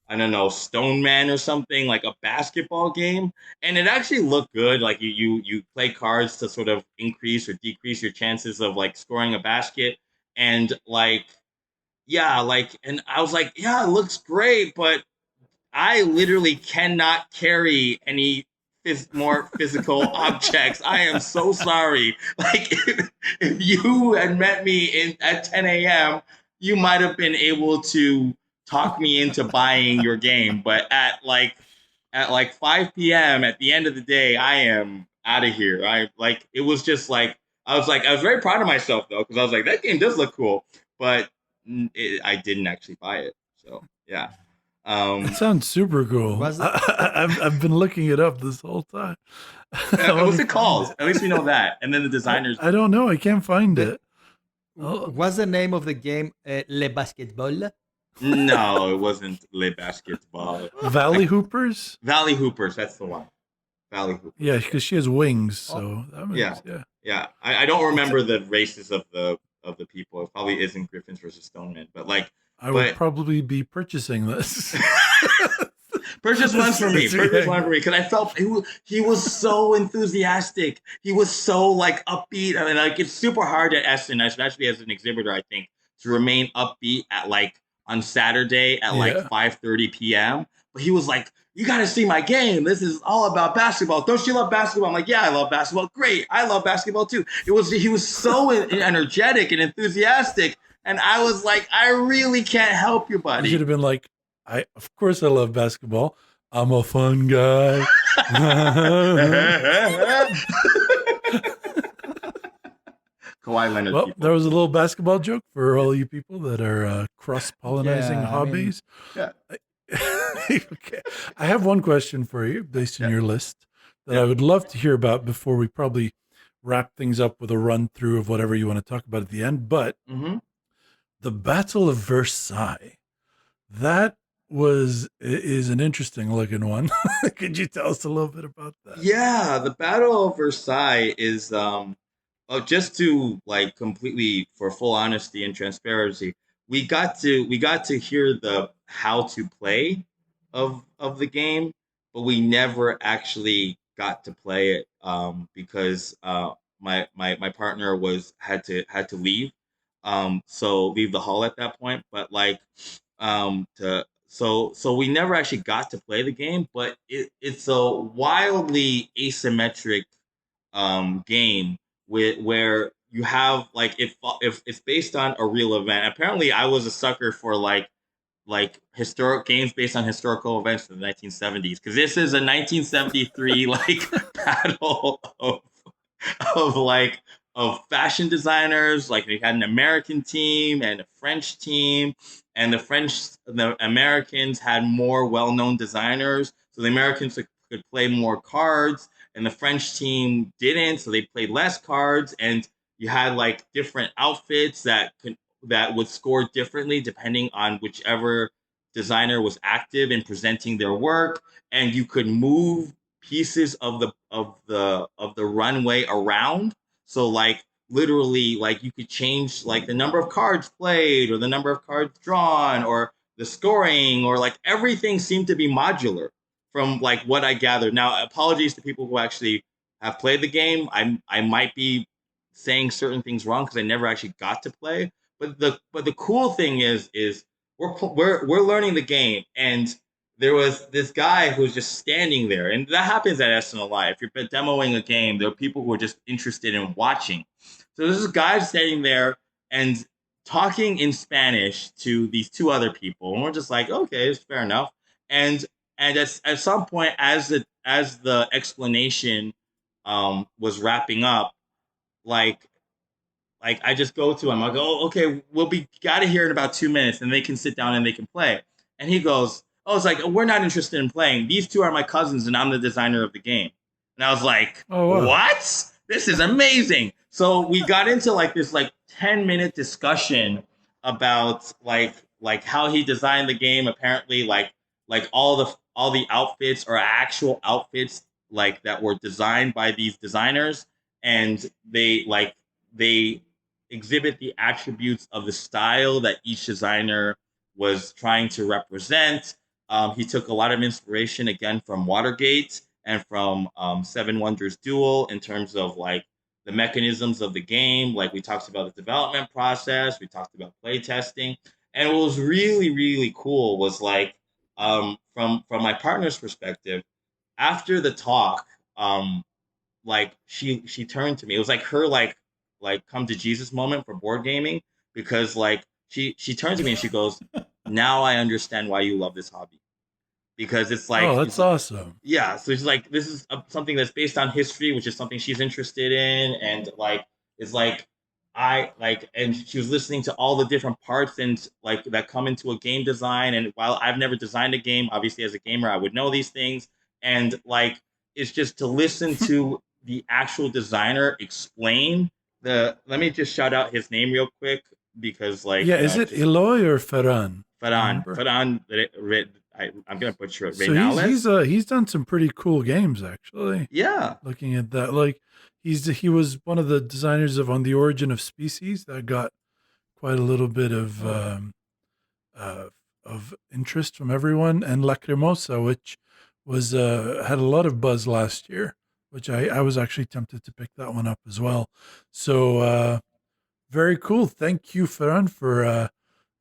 I don't know, Stone Man or something, like a basketball game. And it actually looked good. Like you play cards to sort of increase or decrease your chances of like scoring a basket. And like, yeah, like, and I was like, yeah, it looks great, but I literally cannot carry any more physical objects. I am so sorry. Like, if you had met me at 10 a.m., you might have been able to talk me into buying your game. But at like 5 p.m. at the end of the day, I am out of here. I like it was just like I was very proud of myself though because I was like that game does look cool, but I didn't actually buy it. So yeah. It sounds super cool. Was it? I've been looking it up this whole time. What's it called? At least we know that. And then the designers. I don't know. I can't find it. Oh. What's the name of the game? Le Basketball. No, it wasn't Le Basketball. Valley Hoopers? Valley Hoopers. That's the one. Valley Hoopers. Yeah, because she has wings. So that makes, Yeah. Yeah. I don't remember the races of the people. It probably isn't Griffins versus Stonemen, but like I would probably be purchasing this. Purchase one for me. Purchase one for me because I felt he was so enthusiastic. He was so like upbeat. I mean, like it's super hard at Essen, especially as an exhibitor, I think, to remain upbeat at like on Saturday at like 5:30 p.m. But he was like, "You got to see my game. This is all about basketball. Don't you love basketball?" I'm like, "Yeah, I love basketball. Great, I love basketball too." He was so energetic and enthusiastic, and I was like, "I really can't help you, buddy." You should have been like, of course I love basketball. I'm a fun guy. Kawhi Leonard. Well, people. there was a little basketball joke for all you people that are cross-pollinizing hobbies. Okay. I have one question for you based on your list that I would love to hear about before we probably wrap things up with a run through of whatever you want to talk about at the end. But the Battle of Versailles, that is an interesting looking one. Could you tell us a little bit about that? Yeah, the Battle of Versailles is just to like completely for full honesty and transparency, we got to hear the how to play of the game, but we never actually got to play it because my partner had to leave so leave the hall at that point, but like to so we never actually got to play the game, but it's a wildly asymmetric game where you have like if it's based on a real event. Apparently, I was a sucker for like historic games based on historical events in the 1970s because this is a 1973 like battle of like fashion designers. Like they had an American team and a French team, and the Americans had more well-known designers, so the Americans could play more cards, and the French team didn't, so they played less cards, and you had like different outfits that would score differently depending on whichever designer was active in presenting their work, and you could move pieces of the runway around. So like literally like you could change like the number of cards played or the number of cards drawn or the scoring, or like everything seemed to be modular from like what I gathered. Now, apologies to people who actually have played the game. I might be saying certain things wrong because I never actually got to play. But the cool thing is we're learning the game, and there was this guy who was just standing there, and that happens at SNLI. If you're demoing a game, there are people who are just interested in watching. So there's this guy standing there and talking in Spanish to these two other people, and we're just like, okay, it's fair enough. And at some point, as the explanation was wrapping up, like I just go to him. I go, oh, okay, we'll be out of here in about 2 minutes, and they can sit down and they can play. And he goes, oh, it's like, we're not interested in playing. These two are my cousins, and I'm the designer of the game. And I was like, Oh, wow. what? This is amazing. So we got into like this like 10-minute discussion about like how he designed the game. Apparently, like all the outfits are actual outfits like that were designed by these designers, and they exhibit the attributes of the style that each designer was trying to represent. He took a lot of inspiration again from Watergate and from Seven Wonders Duel in terms of like the mechanisms of the game. Like we talked about the development process, we talked about play testing, and what was really really cool was like from my partner's perspective, after the talk, like she turned to me. It was like her like come to Jesus moment for board gaming, because like she turned to me and she goes, "Now I understand why you love this hobby." Because it's like, Oh, that's awesome. yeah, so she's like, this is something that's based on history, which is something she's interested in, and like it's like and she was listening to all the different parts and like that come into a game design. And while I've never designed a game, obviously as a gamer I would know these things, and like it's just to listen to the actual designer explain the. Let me just shout out his name real quick, because like Yeah, is it Eloy or Ferran? I'm gonna butcher it. So he's done some pretty cool games actually. Yeah. Looking at that, like he was one of the designers of On the Origin of Species that got quite a little bit of interest from everyone, and Lacrimosa, which was had a lot of buzz last year, which I was actually tempted to pick that one up as well. So very cool. Thank you, Ferran, for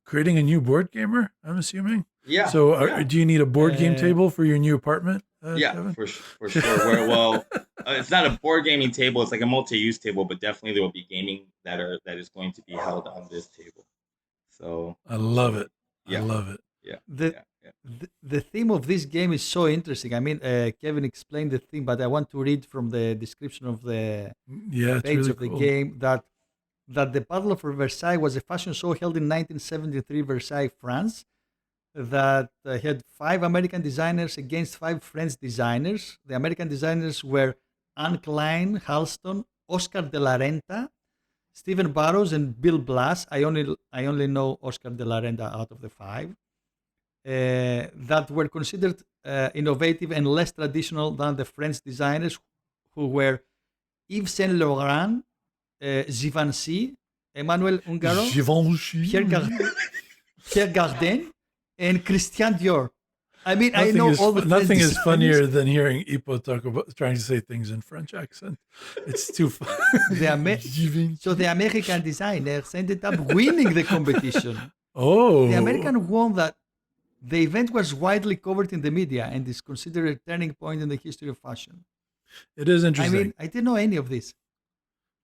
creating a new board gamer, I'm assuming. Yeah. So yeah. do you need a board game table for your new apartment? Yeah, Kevin? for sure. Well, it's not a board gaming table. It's like a multi-use table, but definitely there will be gaming that is going to be held on this table. So I love it. Yeah. I love it. Yeah. The theme of this game is so interesting. I mean, Kevin explained the theme, but I want to read from the description of the It's page really of the cool. game that the Battle of Versailles was a fashion show held in 1973 Versailles, France, that had 5 American designers against 5 French designers. The American designers were Anne Klein, Halston, Oscar de la Renta, Stephen Barrows, and Bill Blass. I only know Oscar de la Renta out of the 5. That were considered innovative and less traditional than the French designers, who were Yves Saint Laurent, Givenchy, Emmanuel Ungaro, Pierre Cardin, and Christian Dior. I mean, I know all the nothing French is designers. funnier than hearing Ippo talk about trying to say things in French accent. It's too fun. So the American designers ended up winning the competition. Oh, The American won that. The event was widely covered in the media and is considered a turning point in the history of fashion. It is I interesting. mean, I didn't know any of this.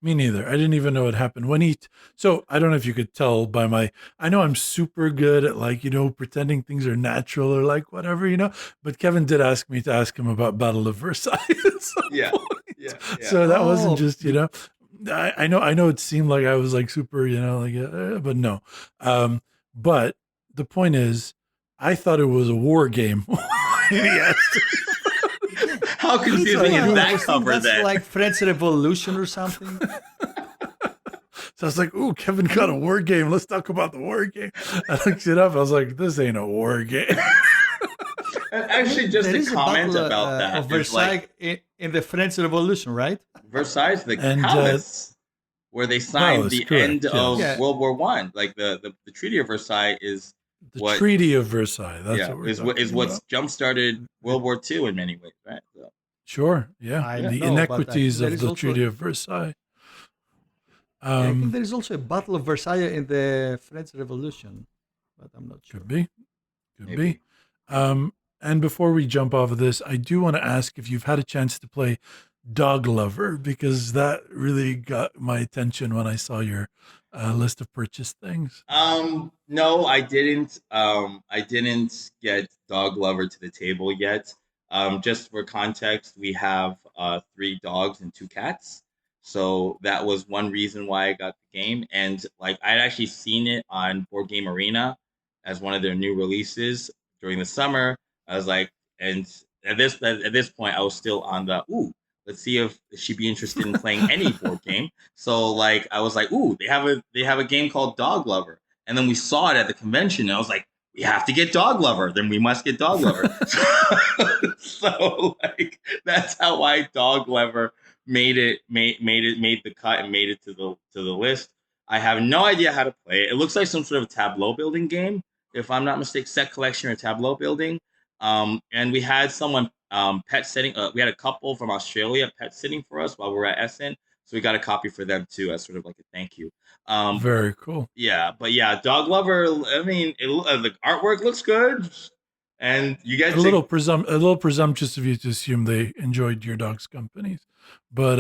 Me neither. I didn't even know it happened when so I don't know if you could tell by I know I'm super good at pretending things are natural or like whatever, but Kevin did ask me to ask him about Battle of Versailles. at some Yeah. point. Yeah. So that wasn't just, I know it seemed like I was like super, but no. But the point is, I thought it was a war game. Yes. How Me too. confusing is I that was thinking cover that's then? like French Revolution or something. So I was like, "Ooh, Kevin got a war game. Let's talk about the war game." I looked it up. I was like, "This ain't a war game." And actually, just There to is a comment battle about of that is Versailles like in the French Revolution, right? Versailles, the And palace where they signed Palace, the end correct? of Yes, Yeah, World War One. Like the Treaty of Versailles is the what Treaty of Versailles. That's yeah what we're is what is talking what's about. jump started World War Two in many ways, right? So, Sure, yeah. I yeah. The know, but I inequities think there of is the also Treaty of Versailles. yeah, I think Um, there is also a Battle of Versailles in the French Revolution, but I'm not could sure. be, could be. Maybe. And before we jump off of this, I do want to ask if you've had a chance to play Dog Lover, because that really got my attention when I saw your list of purchase things. No, I didn't. I didn't get Dog Lover to the table yet. Just for context, we have three dogs and two cats. So that was one reason why I got the game. And like I'd actually seen it on Board Game Arena as one of their new releases during the summer. I was like, and at this point, I was still on the ooh. Let's see if she'd be interested in playing any board game. So like I was like, ooh, they have a game called Dog Lover. And then we saw it at the convention, and I was like, we have to get Dog Lover. Then we must get Dog Lover. So like that's how I Dog Lover made the cut and made it to the list. I have no idea how to play it. It looks like some sort of tableau building game, if I'm not mistaken, set collection or tableau building. And we had someone pet sitting. We had a couple from Australia pet sitting for us while we were at Essen, so we got a copy for them too as sort of like a thank you. But Very cool. yeah, but yeah, Dog Lover. I mean, the artwork looks good, and you A get to little presumptuous of you to assume they enjoyed your dog's companies, but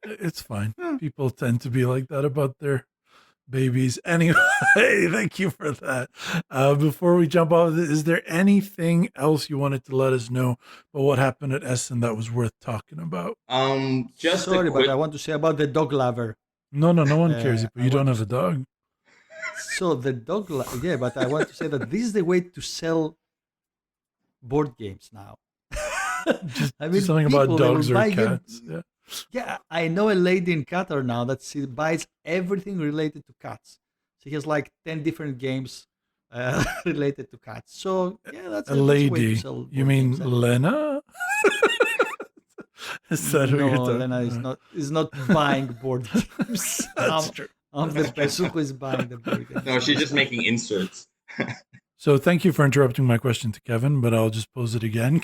it's fine. People tend to be like that about their babies. Anyway, thank you for that. Before we jump off, is there anything else you wanted to let us know about what happened at Essen that was worth talking about? just a Sorry, but quick. I want to say about the dog lover. No one cares. But I you don't want to have a dog. so the yeah, but I want to say that this is the way to sell board games now. Just I do mean, something about people they will dogs or buy game. cats. Yeah. Yeah, I know a lady in Qatar now that she buys everything related to cats. She has like 10 different games related to cats. So yeah, A that's a way to lady. sell You board mean games. Lena? Is that what you're No, talking Lena about? is not buying board games. That's true. I'm the person who is buying the board games. No, she's just making inserts. So thank you for interrupting my question to Kevin, but I'll just pose it again.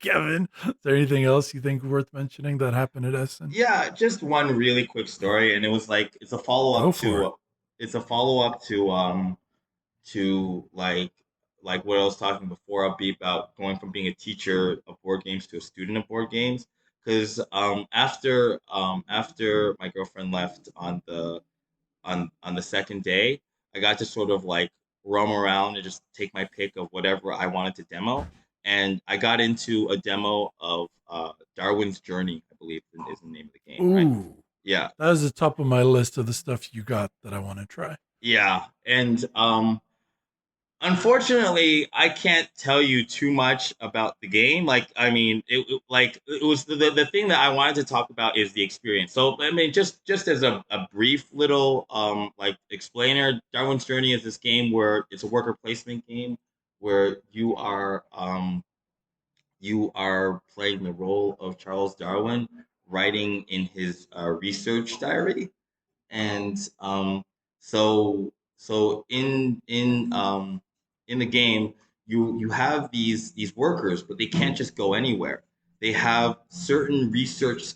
Kevin, is there anything else you think worth mentioning that happened at Essen? Yeah, just one really quick story, and it was like Go for it. it's a follow up to like what I was talking before. I'll be about going from being a teacher of board games to a student of board games. Because after my girlfriend left on the second day, I got to sort of like roam around and just take my pick of whatever I wanted to demo. And I got into a demo of Darwin's Journey, I believe is the name of the game, right? Ooh, Yeah, that is the top of my list of the stuff you got that I want to try. yeah. And unfortunately, I can't tell you too much about the game. Like, I mean, it was the thing that I wanted to talk about is the experience. So, I mean, just as a brief little like explainer, Darwin's Journey is this game where it's a worker placement game where you are playing the role of Charles Darwin, writing in his research diary. And so in the game, you have these workers, but they can't just go anywhere. They have certain research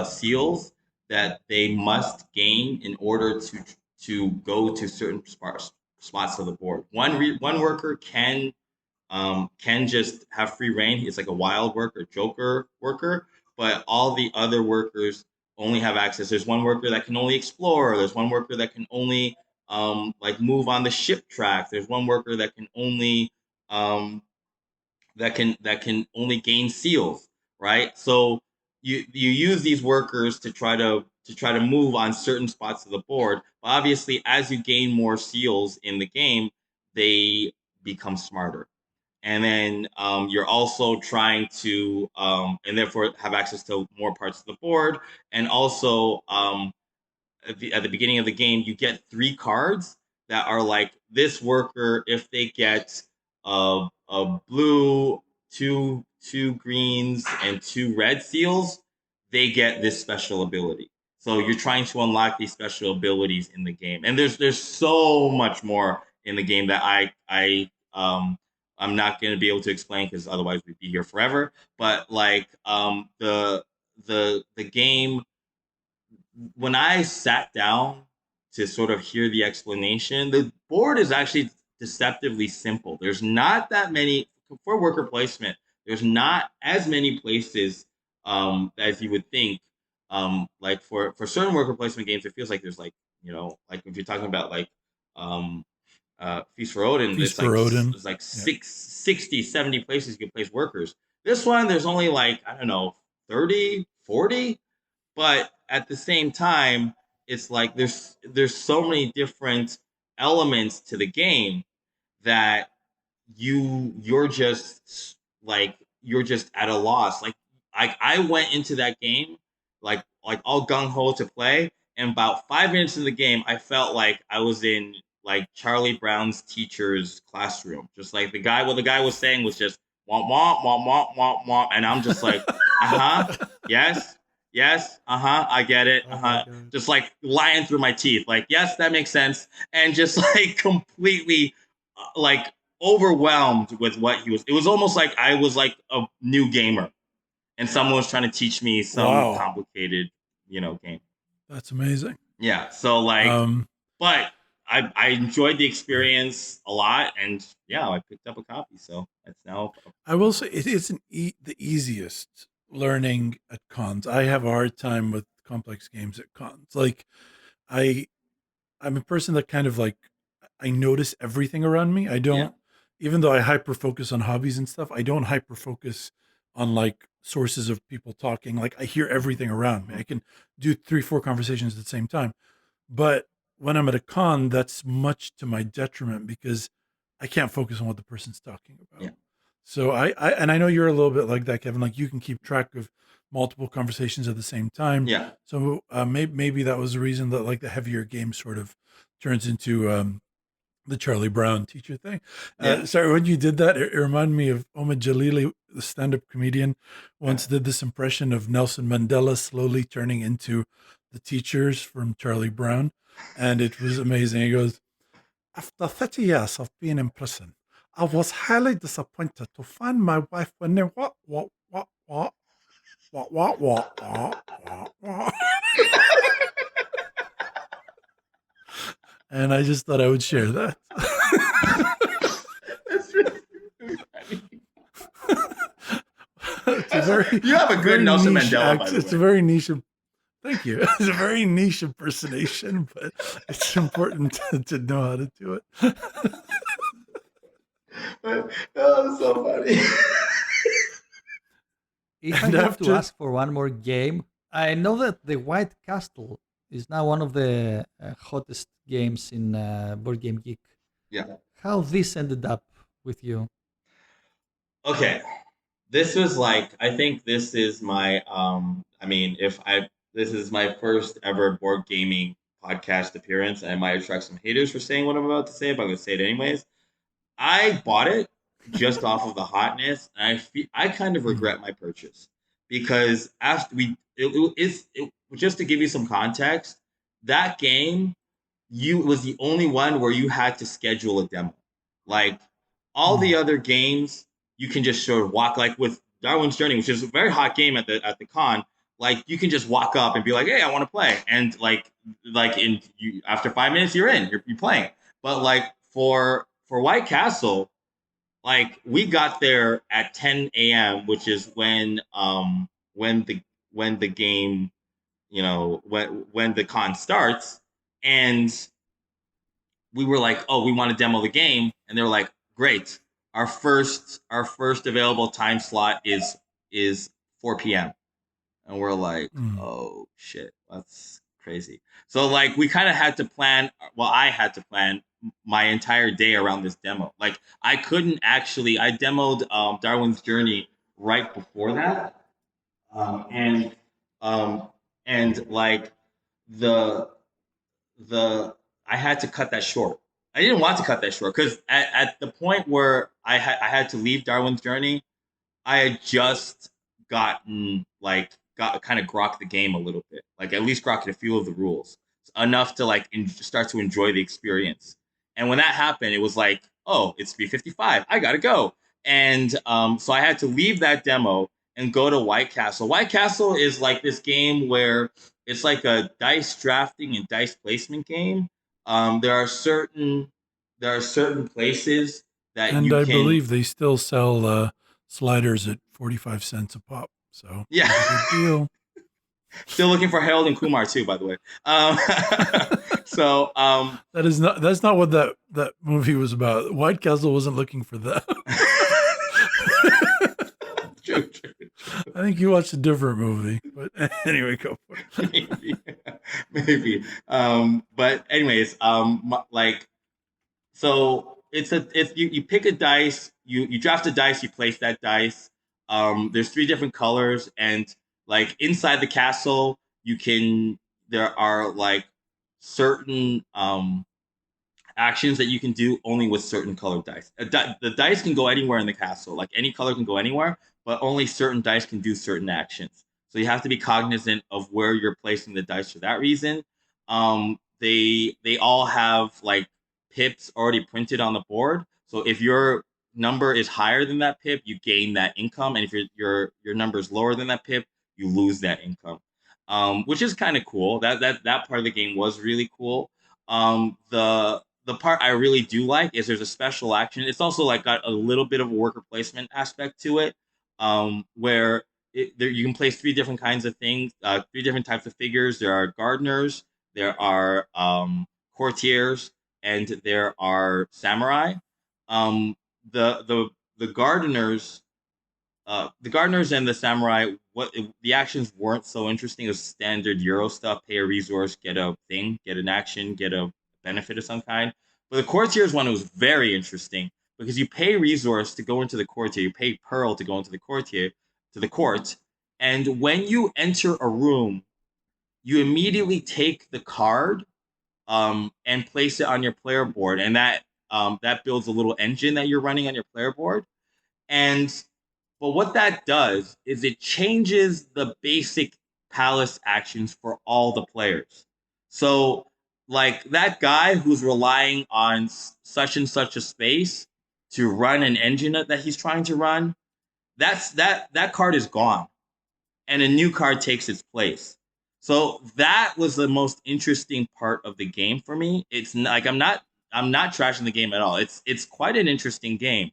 seals that they must gain in order to go to certain spots of the board. One worker can just have free reign. He's like a wild worker, joker worker, but all the other workers only have access. There's one worker that can only explore. There's one worker that can only like move on the ship track. There's one worker that can only um, that can only gain seals, right? So you use these workers to try to move on certain spots of the board. But obviously, as you gain more seals in the game, they become smarter. And then you're also trying to, and therefore have access to more parts of the board. And also, at the beginning of the game, you get 3 cards that are like this worker. If they get a blue, two greens, and 2 red seals, they get this special ability. So you're trying to unlock these special abilities in the game, and there's so much more in the game that I'm not going to be able to explain because otherwise we'd be here forever. But like the game, when I sat down to sort of hear the explanation, the board is actually deceptively simple. There's not that many for worker placement. There's not as many places as you would think. Like for certain worker placement games, it feels like there's like like if you're talking about like um, Feast for Odin, Feast for Odin. it's like Yeah. 60, 70 places you can place workers. This one, there's only like, I don't know, 30, 40. But at the same time, it's like there's so many different elements to the game that you're just at a loss. Like I went into that game like all gung ho to play, and about 5 minutes in the game, I felt like I was in like Charlie Brown's teacher's classroom. Just like what the guy was saying was just womp womp womp womp womp womp, and I'm just like, yes, yes, I get it, Oh my God. just like lying through my teeth, like yes, that makes sense, and just like completely like overwhelmed with what he was. It was almost like I was like a new gamer, and someone was trying to teach me some Wow. complicated, game. That's amazing. Yeah. So like, but I enjoyed the experience a lot, and yeah, I picked up a copy, so it's now. I will say it isn't the easiest learning at cons. I have a hard time with complex games at cons. Like I I'm a person that kind of like I notice everything around me. I don't, even though I hyper focus on hobbies and stuff, I don't hyper focus on like sources of people talking. Like I hear everything around me. I can do 3, 4 conversations at the same time. But when I'm at a con, that's much to my detriment because I can't focus on what the person's talking about. Yeah. So and I know you're a little bit like that, Kevin. Like you can keep track of multiple conversations at the same time. Yeah. So maybe that was the reason that like the heavier game sort of turns into the Charlie Brown teacher thing. Yeah. Sorry, when you did that, it reminded me of Omid Jalili, the stand-up comedian, once did this impression of Nelson Mandela slowly turning into the teachers from Charlie Brown, and it was amazing. He goes, "After 30 years of being in prison, I was highly disappointed to find my wife when they what." And I just thought I would share that. That's really It's a very, you have a good very Nelson niche Mandela, by the It's a way. very niche. Thank you. It's a very niche impersonation, but it's important to know how to do it. Oh, that's so funny. If I And have to after- ask for one more game, I know that the White Castle is now one of the hottest games in Board Game Geek. Yeah. How this ended up with you? Okay. This was like, I think this is my this is my first ever board gaming podcast appearance. I might attract some haters for saying what I'm about to say, but I'm gonna say it anyways. I bought it just off of the hotness, and I kind of regret my purchase because after just to give you some context, that game was the only one where you had to schedule a demo. Like all the other games, you can just sort of walk, like with Darwin's Journey, which is a very hot game at the con. Like you can just walk up and be like, "Hey, I want to play," and after 5 minutes, you're in, you're playing. But like for White Castle, like we got there at 10 a.m., which is when the game, when the con starts, and we were like, "Oh, we want to demo the game," and they were like, "Great, our first available time slot is 4 p.m." and we're like, Mm. oh shit, that's crazy. So like we kind of had to plan. Well, I had to plan my entire day around this demo. Like I couldn't actually. I demoed Darwin's Journey right before that, um, and um, and like the the I had to cut that short. I didn't want to cut that short because at the point where I had to leave Darwin's Journey, I had just gotten like got kind of grok the game a little bit, like at least grok a few of the rules enough to like start to enjoy the experience. And when that happened, it was like, oh, it's 3:55. I gotta go. And so I had to leave that demo and go to White Castle. White Castle is like this game where it's like a dice drafting and dice placement game. There are certain places that And you I can. believe they still sell sliders at 45 cents a pop. So Yeah. it's a good deal. Still looking for Harold and Kumar too, by the way. So That's not what that movie was about. White Castle wasn't looking for that. true. I think you watched a different movie. But anyway, go for it. Maybe. But anyways, like so it's you pick a dice, you draft a dice, you place that dice. There's three different colors, and like inside the castle, there are like certain actions that you can do only with certain colored dice. The dice can go anywhere in the castle, like any color can go anywhere, but only certain dice can do certain actions. So you have to be cognizant of where you're placing the dice for that reason. They all have like pips already printed on the board. So if your number is higher than that pip, you gain that income, and if your number is lower than that pip, you lose that income. Which is kind of cool. That part of the game was really cool. The part I really do like is there's a special action. It's also like got a little bit of a worker placement aspect to it, where you can place three different kinds of things, three different types of figures. There are gardeners, there are courtiers, and there are samurai. Um, the gardeners, the gardeners and the samurai, the actions weren't so interesting. It was standard Euro stuff: pay a resource, get a thing, get an action, get a benefit of some kind. But the courtiers one was very interesting because you pay resource to go into the courtier, you pay pearl to go into the courtier to the court, and when you enter a room, you immediately take the card and place it on your player board, and that builds a little engine that you're running on your player board. And but what that does is it changes the basic palace actions for all the players. So like that guy who's relying on such and such a space to run an engine that he's trying to run, that card is gone, and a new card takes its place. So that was the most interesting part of the game for me. It's like I'm not trashing the game at all. It's quite an interesting game.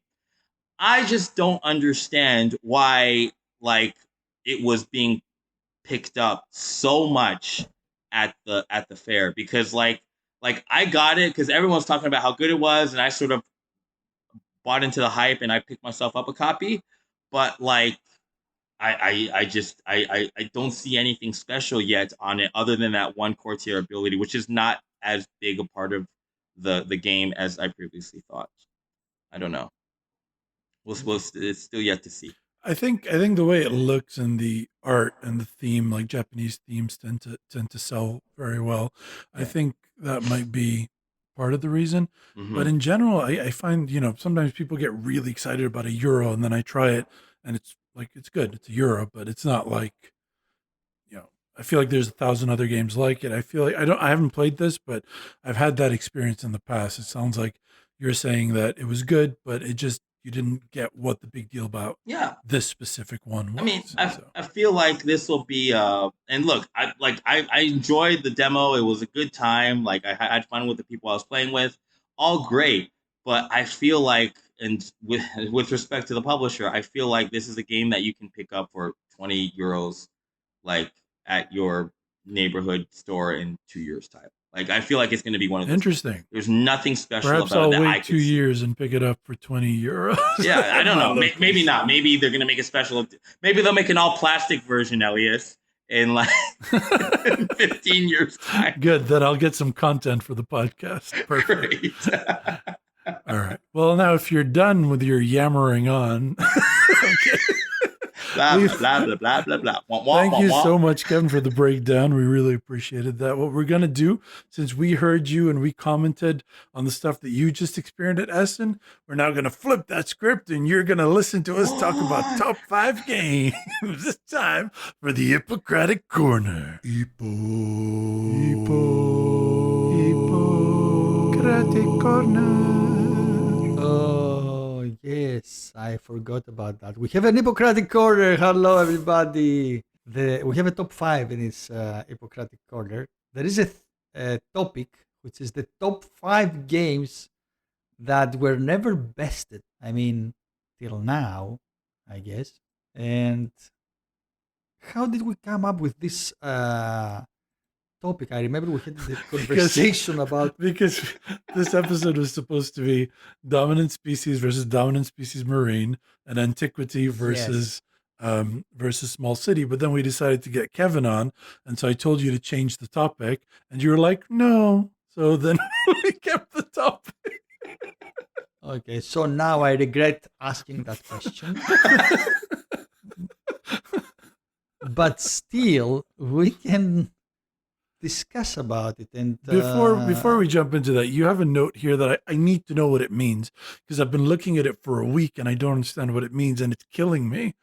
I just don't understand why like it was being picked up so much at the fair, because like I got it because everyone's talking about how good it was, and I sort of bought into the hype and I picked myself up a copy. But like I don't see anything special yet on it other than that one courtier ability, which is not as big a part of the game as I previously thought. I don't know. It's still yet to see. I think the way it looks and the art and the theme, like Japanese themes, tend to sell very well. I Yeah. think that might be part of the reason. Mm-hmm. But in general, I find sometimes people get really excited about a euro, and then I try it, and it's like it's good. It's a euro, but it's not like I feel like there's 1,000 other games like it. I feel like I haven't played this, but I've had that experience in the past. It sounds like you're saying that it was good, but you didn't get what the big deal about Yeah. this specific one was. I mean, So, I feel like this will be and look, I enjoyed the demo. It was a good time. Like I had fun with the people I was playing with. All great, but I feel like, and with respect to the publisher, I feel like this is a game that you can pick up for 20 euros, like at your neighborhood store in 2 years' time. Like I feel like it's going to be one of those. interesting. There's nothing special Perhaps about I'll it that I wait could 2 see. years and pick it up for 20 euros. Yeah, I don't know. Look, Maybe not. Maybe they're gonna make a special. Maybe they'll make an all plastic version, Elias, in like 15 years time. Good. Then I'll get some content for the podcast. Perfect. Great. All right. Well, now if you're done with your yammering on, okay. Blah, blah, blah, blah, blah, blah. Wah, wah, Thank wah, you wah. so much, Kevin, for the breakdown. We really appreciated that. What we're going to do, since we heard you and we commented on the stuff that you just experienced at Essen, we're now going to flip that script and you're going to listen to us talk about top 5 games. It's time for the Hippocratic Corner. Hippocratic Corner. Oh, yes, I forgot about that. We have an Hippocratic Corner. Hello, everybody. We have a top 5 in this Hippocratic Corner. There is a topic, which is the top 5 games that were never bested. I mean, till now, I guess. And how did we come up with this topic? I remember we had the conversation about... Because this episode was supposed to be dominant species versus dominant species marine and antiquity versus versus small city. But then we decided to get Kevin on, and so I told you to change the topic, and you were like, no. So then we kept the topic. Okay, so now I regret asking that question. But still, we can discuss about it. And before we jump into that, you have a note here that I need to know what it means, because I've been looking at it for a week and I don't understand what it means, and it's killing me.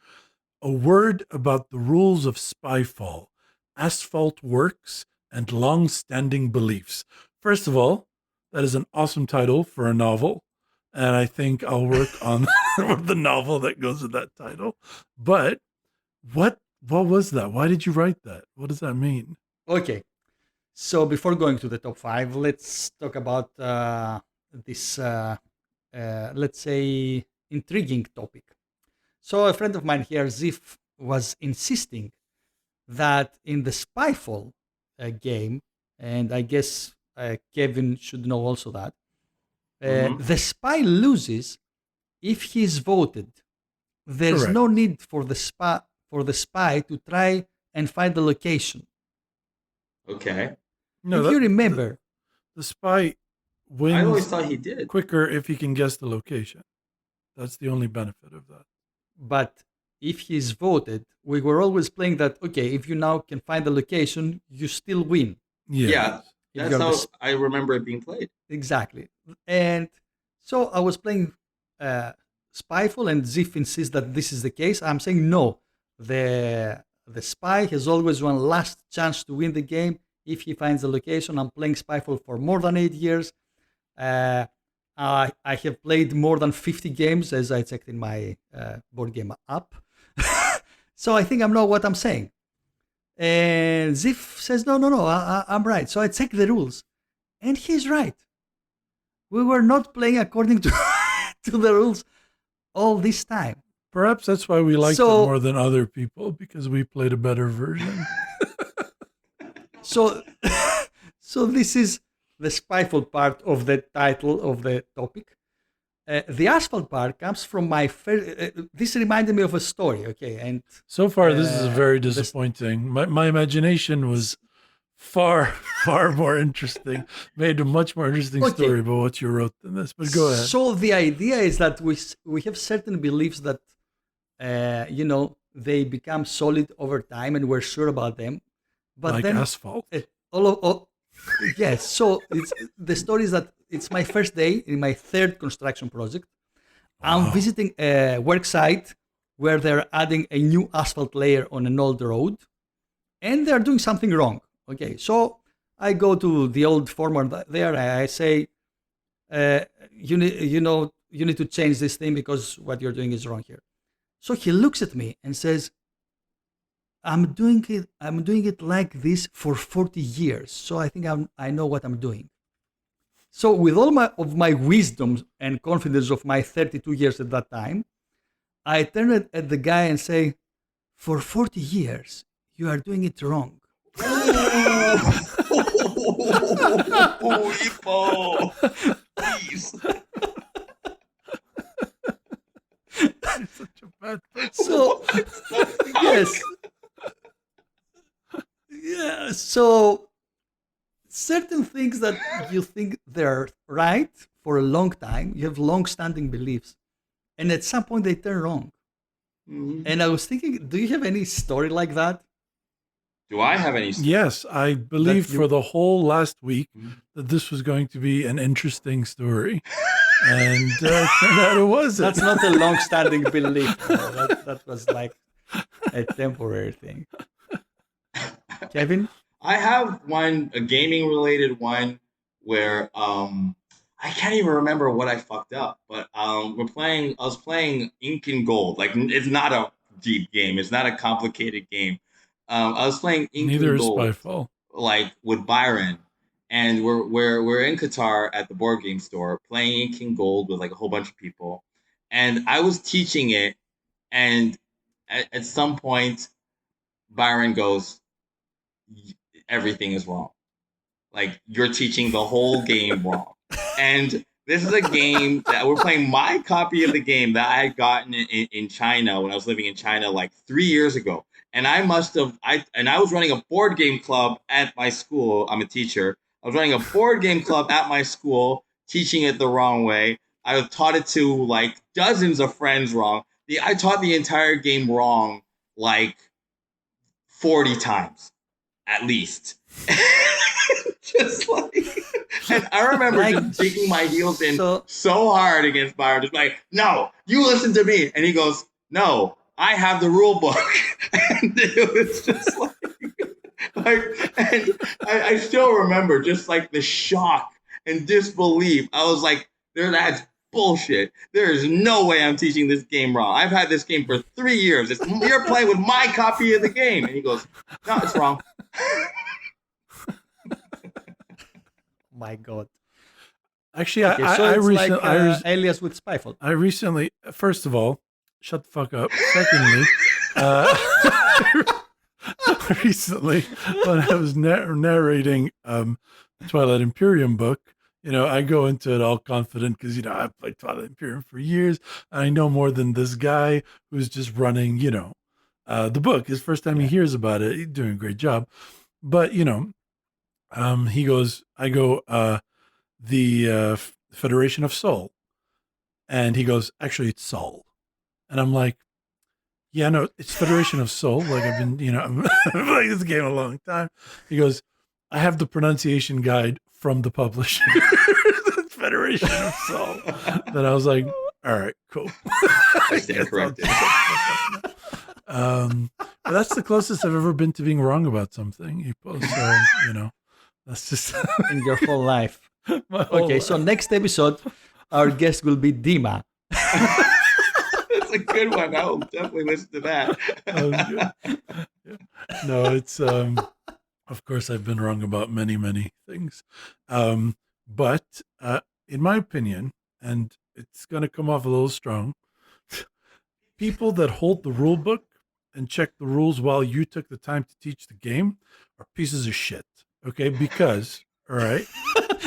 A word about the rules of Spyfall, asphalt works, and long-standing beliefs. First of all, that is an awesome title for a novel, and I think I'll work on the novel that goes with that title. But what was that? Why did you write that? What does that mean? Okay. So before going to the top 5, let's talk about this, let's say, intriguing topic. So a friend of mine here, Zif, was insisting that in the Spyfall game, and I guess Kevin should know also that, the spy loses if he is voted. There's Correct. no need for the spy to try and find the location. Okay. No, if you remember, the spy wins I always thought he did. quicker if he can guess the location. That's the only benefit of that. but if he's voted, we were always playing that, okay, if you now can find the location, you still win. Yeah. If That's you're how the I remember it being played. Exactly. And so I was playing Spyfall, and Zif insists that this is the case. I'm saying no. The spy has always one last chance to win the game if he finds the location. I'm playing Spyfall for more than 8 years. I have played more than 50 games, as I checked in my board game app. So I think I know what I'm saying. And Zif says, no, I'm right. So I check the rules. And he's right. We were not playing according to, to the rules all this time. Perhaps that's why we liked it So- more than other people, because we played a better version. So, so this is the Spyfall part of the title of the topic. The asphalt part comes from my first... this reminded me of a story, okay? And So far, this is very this- disappointing. My imagination was far more interesting, made a much more interesting Okay. story about what you wrote than this. But go ahead. So the idea is that we have certain beliefs that, they become solid over time, and we're sure about them. But Like then asphalt. yes. So the story is that it's my first day in my third construction project. I'm visiting a work site where they're adding a new asphalt layer on an old road, and they're doing something wrong. Okay, so I go to the old foreman there, and I say, you need to change this thing because what you're doing is wrong here. So he looks at me and says, I'm doing it like this for 40 years. So I think I know what I'm doing. So with all of my wisdom and confidence of my 32 years at that time, I turn at the guy and say, for 40 years, you are doing it wrong. Oh, Ippo. Please. You're such a bad person. So, yes. So certain things that you think they're right for a long time, you have long-standing beliefs, and at some point they turn wrong. Mhm. And I was thinking, do you have any story like that? Do I have any? Yes, I believed you- for the whole last week Mhm. that this was going to be an interesting story. And it turned out it wasn't. That's not a long-standing belief. No. That was like a temporary thing. Kevin? I have one, a gaming related one, where I can't even remember what I fucked up, but I was playing Ink and Gold. Like, it's not a deep game, it's not a complicated game. I was playing Ink Neither and is Gold, Spyfall. like with Byron, and we're in Qatar at the board game store playing Ink and Gold with like a whole bunch of people, and I was teaching it, and at some point Byron goes, everything is wrong. Like, you're teaching the whole game wrong. And this is a game that we're playing, my copy of the game that I had gotten in China when I was living in China like 3 years ago. And I was running a board game club at my school. I'm a teacher. I was running a board game club at my school, teaching it the wrong way. I taught it to like dozens of friends wrong. I taught the entire game wrong like 40 times at least. Just like, and I remember Like, just digging my heels in so- so hard against Byron, just like, no, you listen to me. And he goes, no, I have the rule book. And it was just and I still remember just like the shock and disbelief. I was like, that's bullshit. There is no way I'm teaching this game wrong. I've had this game for 3 years. You're playing with my copy of the game. And he goes, no, it's wrong. My God. Actually, Okay, so I it's recently, like Elias with Spyfall. I recently, first of all, shut the fuck up. Secondly, recently, when I was narrating the Twilight Imperium book, I go into it all confident because, I've played Twilight Imperium for years. And I know more than this guy who's just running, the book. His first time he hears about it, he's doing a great job. But, I go, the Federation of Soul. And he goes, actually, it's Soul. And I'm like, yeah, no, it's Federation of Soul. Like, I've been, I'm playing this game a long time. He goes, I have the pronunciation guide from the publisher, Federation of Soul. Then I was like, all right, cool. I stand corrected. But that's the closest I've ever been to being wrong about something, Ippo. So, that's just In your whole life. my whole Okay, life. so next episode, our guest will be Dima. That's a good one. I will definitely listen to that. Yeah. No, it's of course I've been wrong about many, many things. But in my opinion, and it's gonna come off a little strong, people that hold the rule book and check the rules while you took the time to teach the game are pieces of shit. Okay, because all right,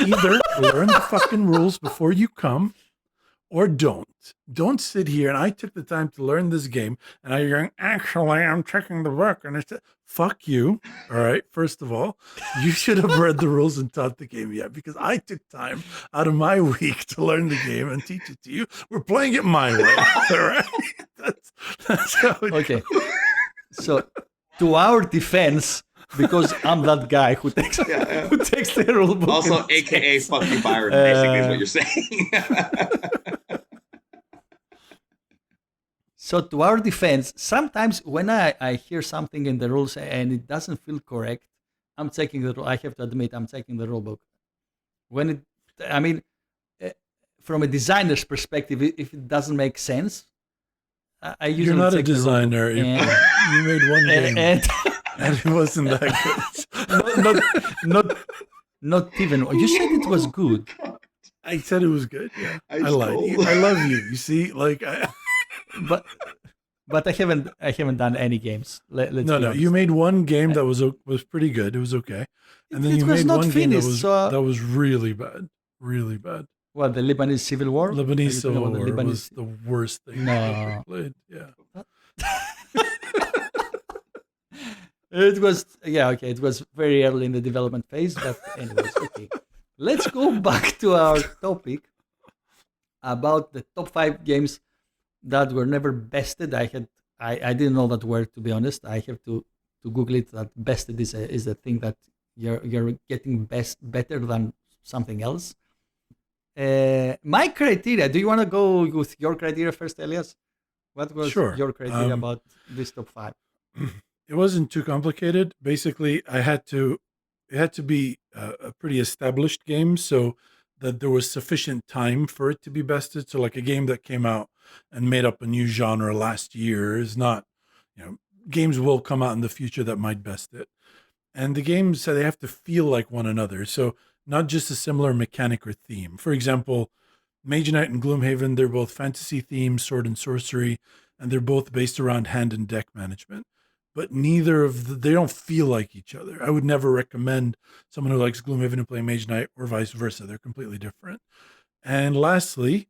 either learn the fucking rules before you come, or don't. Don't sit here. And I took the time to learn this game, and now you're going, actually, I'm checking the book. And it's fuck you. All right. First of all, you should have read the rules and taught the game yet, because I took time out of my week to learn the game and teach it to you. We're playing it my way. All right. That's how it Okay. So, to our defense, because I'm that guy who takes who takes the rule book. Also, and AKA takes- fuck you, Byron, basically is what you're saying. So to our defense, sometimes when I hear something in the rules and it doesn't feel correct, I'm checking the rule. I have to admit, I'm checking the rule book. When it, I mean, from a designer's perspective, if it doesn't make sense, I usually You're not a check the rule book. designer. And- You made one game, and and it wasn't that good. not even. You said it was good. I said it was good. Yeah, I I lied. stole. I love you. You see, like, But I haven't done any games. Let's be no. honest. You made one game that was pretty good. It was okay, and then It you was made not one game that finished, was so- that was really bad, really bad. What, the Lebanese Civil War? Are you Lebanese talking Civil about the War Lebanese- was the worst thing No. I ever played. Yeah, It was, yeah, okay. It was very early in the development phase, but anyways, okay. Let's go back to our topic about the top 5 games that were never bested. I didn't know that word, to be honest. I have to Google it. That bested is a thing that you're getting better than something else. My criteria. Do you want to go with your criteria first, Elias? What was Sure. your criteria about this top 5? It wasn't too complicated. Basically, it had to be a pretty established game, so that there was sufficient time for it to be bested. So, like a game that came out and made up a new genre last year is not, games will come out in the future that might best it. And the games, they have to feel like one another. So, not just a similar mechanic or theme. For example, Mage Knight and Gloomhaven, they're both fantasy themes, sword and sorcery, and they're both based around hand and deck management. But they don't feel like each other. I would never recommend someone who likes Gloomhaven to play Mage Knight or vice versa. They're completely different. And lastly,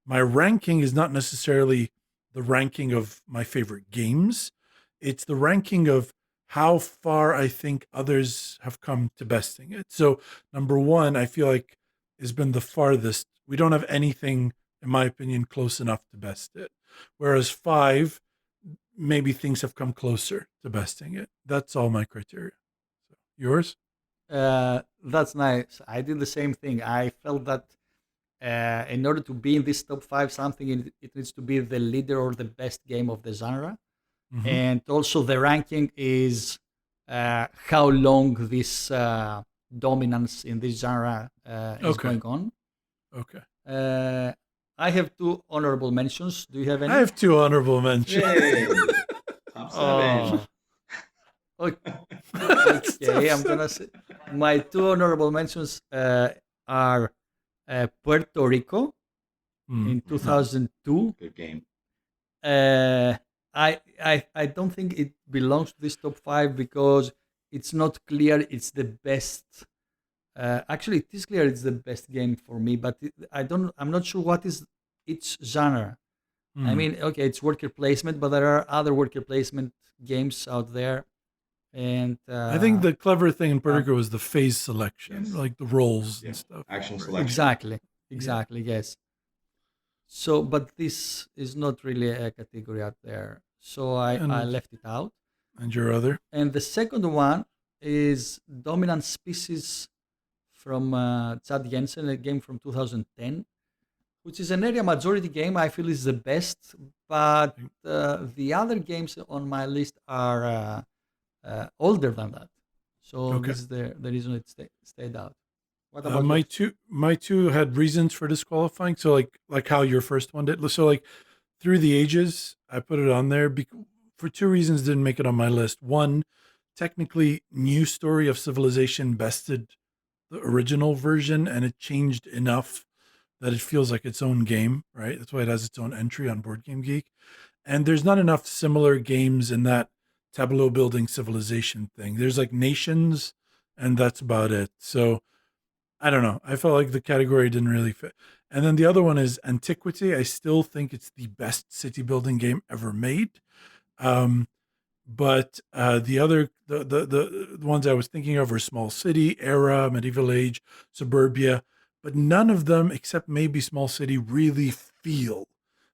my ranking is not necessarily the ranking of my favorite games. It's the ranking of how far I think others have come to besting it. So number 1, I feel like has been the farthest. We don't have anything, in my opinion, close enough to best it. Whereas 5, maybe things have come closer to besting it. That's all my criteria. So, yours? That's nice. I did the same thing. I felt that in order to be in this top 5, it needs to be the leader or the best game of the genre. Mm-hmm. And also the ranking is how long this dominance in this genre is going on. Okay. I have 2 honorable mentions. Do you have any? I have 2 honorable mentions. Yay. Top 7. Okay, I'm gonna say my 2 honorable mentions are Puerto Rico in 2002. Good game. I don't think it belongs to this top 5 because it's not clear it's the best. Actually, it is clear it's the best game for me, but I'm not sure what is its genre. I mean, okay, it's worker placement, but there are other worker placement games out there. And I think the clever thing in Puerto Rico was the phase selection, like the rolls and stuff. Action selection. Exactly, yes. So, but this is not really a category out there. So I left it out. And your other? And the second one is Dominant Species from Chad Jensen, a game from 2010, which is an area majority game. I feel is the best, but the other games on my list are older than that. So this is the reason it stayed out. What about my two had reasons for disqualifying. So like how your first one did. So like Through the Ages, I put it on there for 2 reasons. Didn't make it on my list. One, technically, New Story of Civilization bested the original version, and it changed enough that it feels like its own game. Right, that's why it has its own entry on Board Game Geek. And there's not enough similar games in that tableau building civilization thing. There's like Nations, and that's about it. So I don't know. I felt like the category didn't really fit. And then the other one is Antiquity. I still think it's the best city building game ever made. But the ones I was thinking of were Small City, Era, Medieval Age, Suburbia. But none of them, except maybe Small City, really feel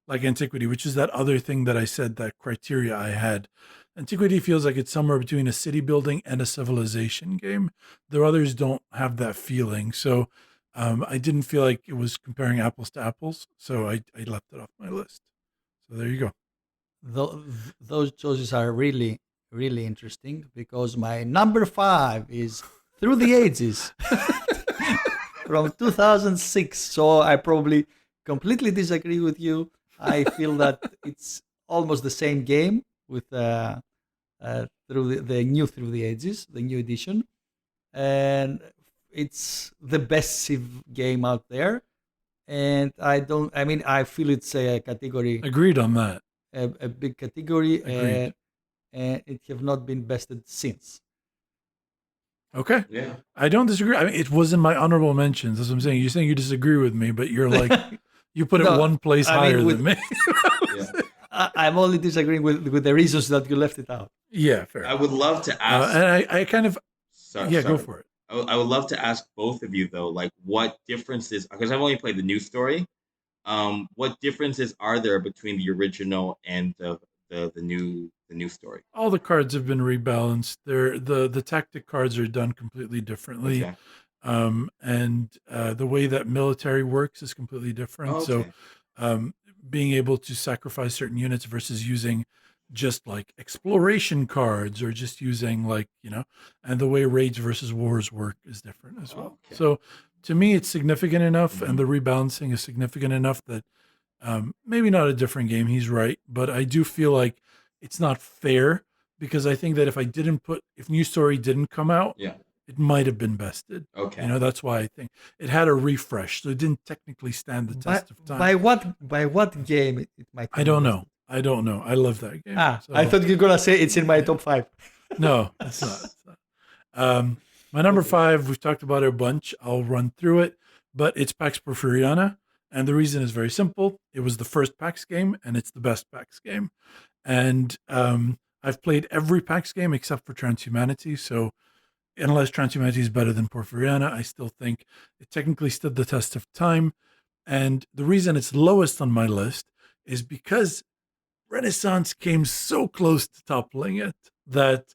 like Antiquity, which is that other thing that I said, that criteria I had. Antiquity feels like it's somewhere between a city building and a civilization game. The others don't have that feeling. So I didn't feel like it was comparing apples to apples. So I left it off my list. So there you go. Those choices are really, really interesting because my number 5 is Through the Ages from 2006. So I probably completely disagree with you. I feel that it's almost the same game with through the new Through the Ages, the new edition, and it's the best Civ game out there. And I feel it's a category. Agreed on that. A big category, Agreed. and it have not been bested since. Okay. Yeah. I don't disagree. I mean, it was in my honorable mentions. That's what I'm saying. You're saying you disagree with me, but you're like, you put it No, one place higher than me. Yeah. I'm only disagreeing with the reasons that you left it out. Yeah, fair. I would love to ask. And I kind of Sorry. go for it. I would love to ask both of you though, like what differences, because I've only played the new story. What differences are there between the original and the new story? All the cards have been rebalanced. The tactic cards are done completely differently. Okay. And the way that military works is completely different. Okay. So being able to sacrifice certain units versus using just like exploration cards or just using like, and the way raids versus wars work is different as well. Okay. So to me, it's significant enough, Mhm. and the rebalancing is significant enough that maybe not a different game. He's right. But I do feel like it's not fair because I think that if New Story didn't come out, Yeah. it might have been bested. Okay. That's why I think it had a refresh, so it didn't technically stand the test of time. By what game it might? I don't know. I love that game. So- I thought you were gonna say it's in my top 5. No, it's not. My number 5, we've talked about it a bunch. I'll run through it, but it's Pax Porfiriana, and the reason is very simple. It was the first PAX game, and it's the best PAX game. And I've played every PAX game except for Transhumanity, so unless Transhumanity is better than Porfiriana, I still think it technically stood the test of time. And the reason it's lowest on my list is because Renaissance came so close to toppling it that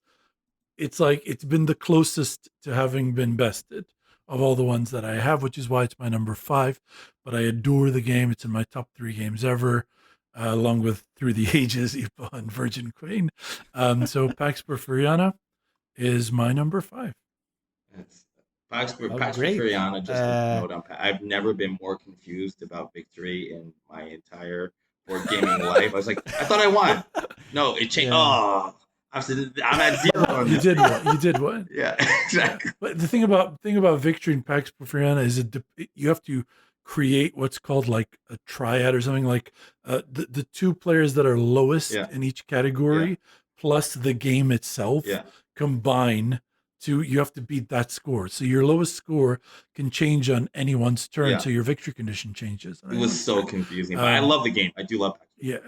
it's like it's been the closest to having been bested of all the ones that I have, which is why it's my number 5. But I adore the game. It's in my top 3 games ever, along with Through the Ages, Ippo, and Virgin Queen. So Pax Porfiriana is my number 5. Pax great. Porfiriana, just a note on I've never been more confused about victory in my entire board gaming life. I was like, I thought I won. No, it changed. Yeah. Oh, I'm at 0. on You this. did what? You did what? Yeah, exactly. But the thing about victory in Pax Porfiriana is you have to create what's called like a triad or something, like the 2 players that are lowest in each category plus the game itself combine to, you have to beat that score. So your lowest score can change on anyone's turn, so your victory condition changes. It was so confusing, but I love the game. I do love Pax. Yeah.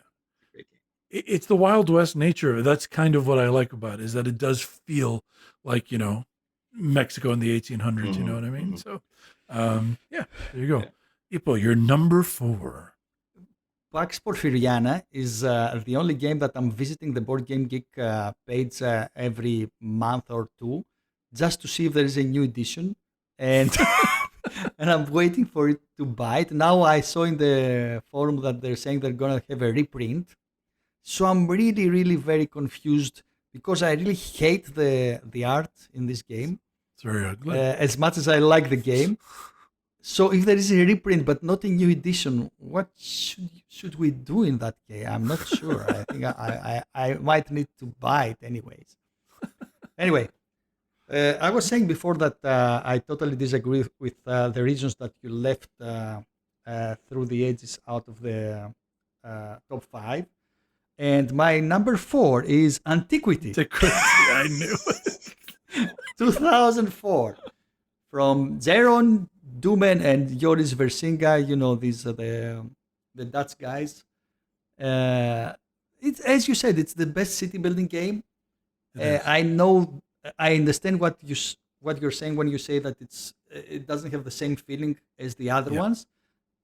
Great game. It's the Wild West nature of it. That's kind of what I like about it, is that it does feel like, Mexico in the 1800s, you know what I mean? So, there you go. Ippo, you're number 4. Pax Porfiriana is the only game that I'm visiting the Board Game Geek page every month or 2, just to see if there is a new edition, and and I'm waiting for it to buy it. Now I saw in the forum that they're saying they're gonna have a reprint, so I'm really, really very confused because I really hate the art in this game. It's very ugly. As much as I like the game. So if there is a reprint but not a new edition, what should we do in that case? I'm not sure. I think I might need to buy it anyways. Anyway, I was saying before that I totally disagree with the reasons that you left Through the Ages out of the top 5. And my number 4 is Antiquity. I knew it. 2004. From Zeron Dumen and Joris Versinga, these are the Dutch guys. It's, as you said, it's the best city building game. I understand what you're saying when you say that it doesn't have the same feeling as the other ones.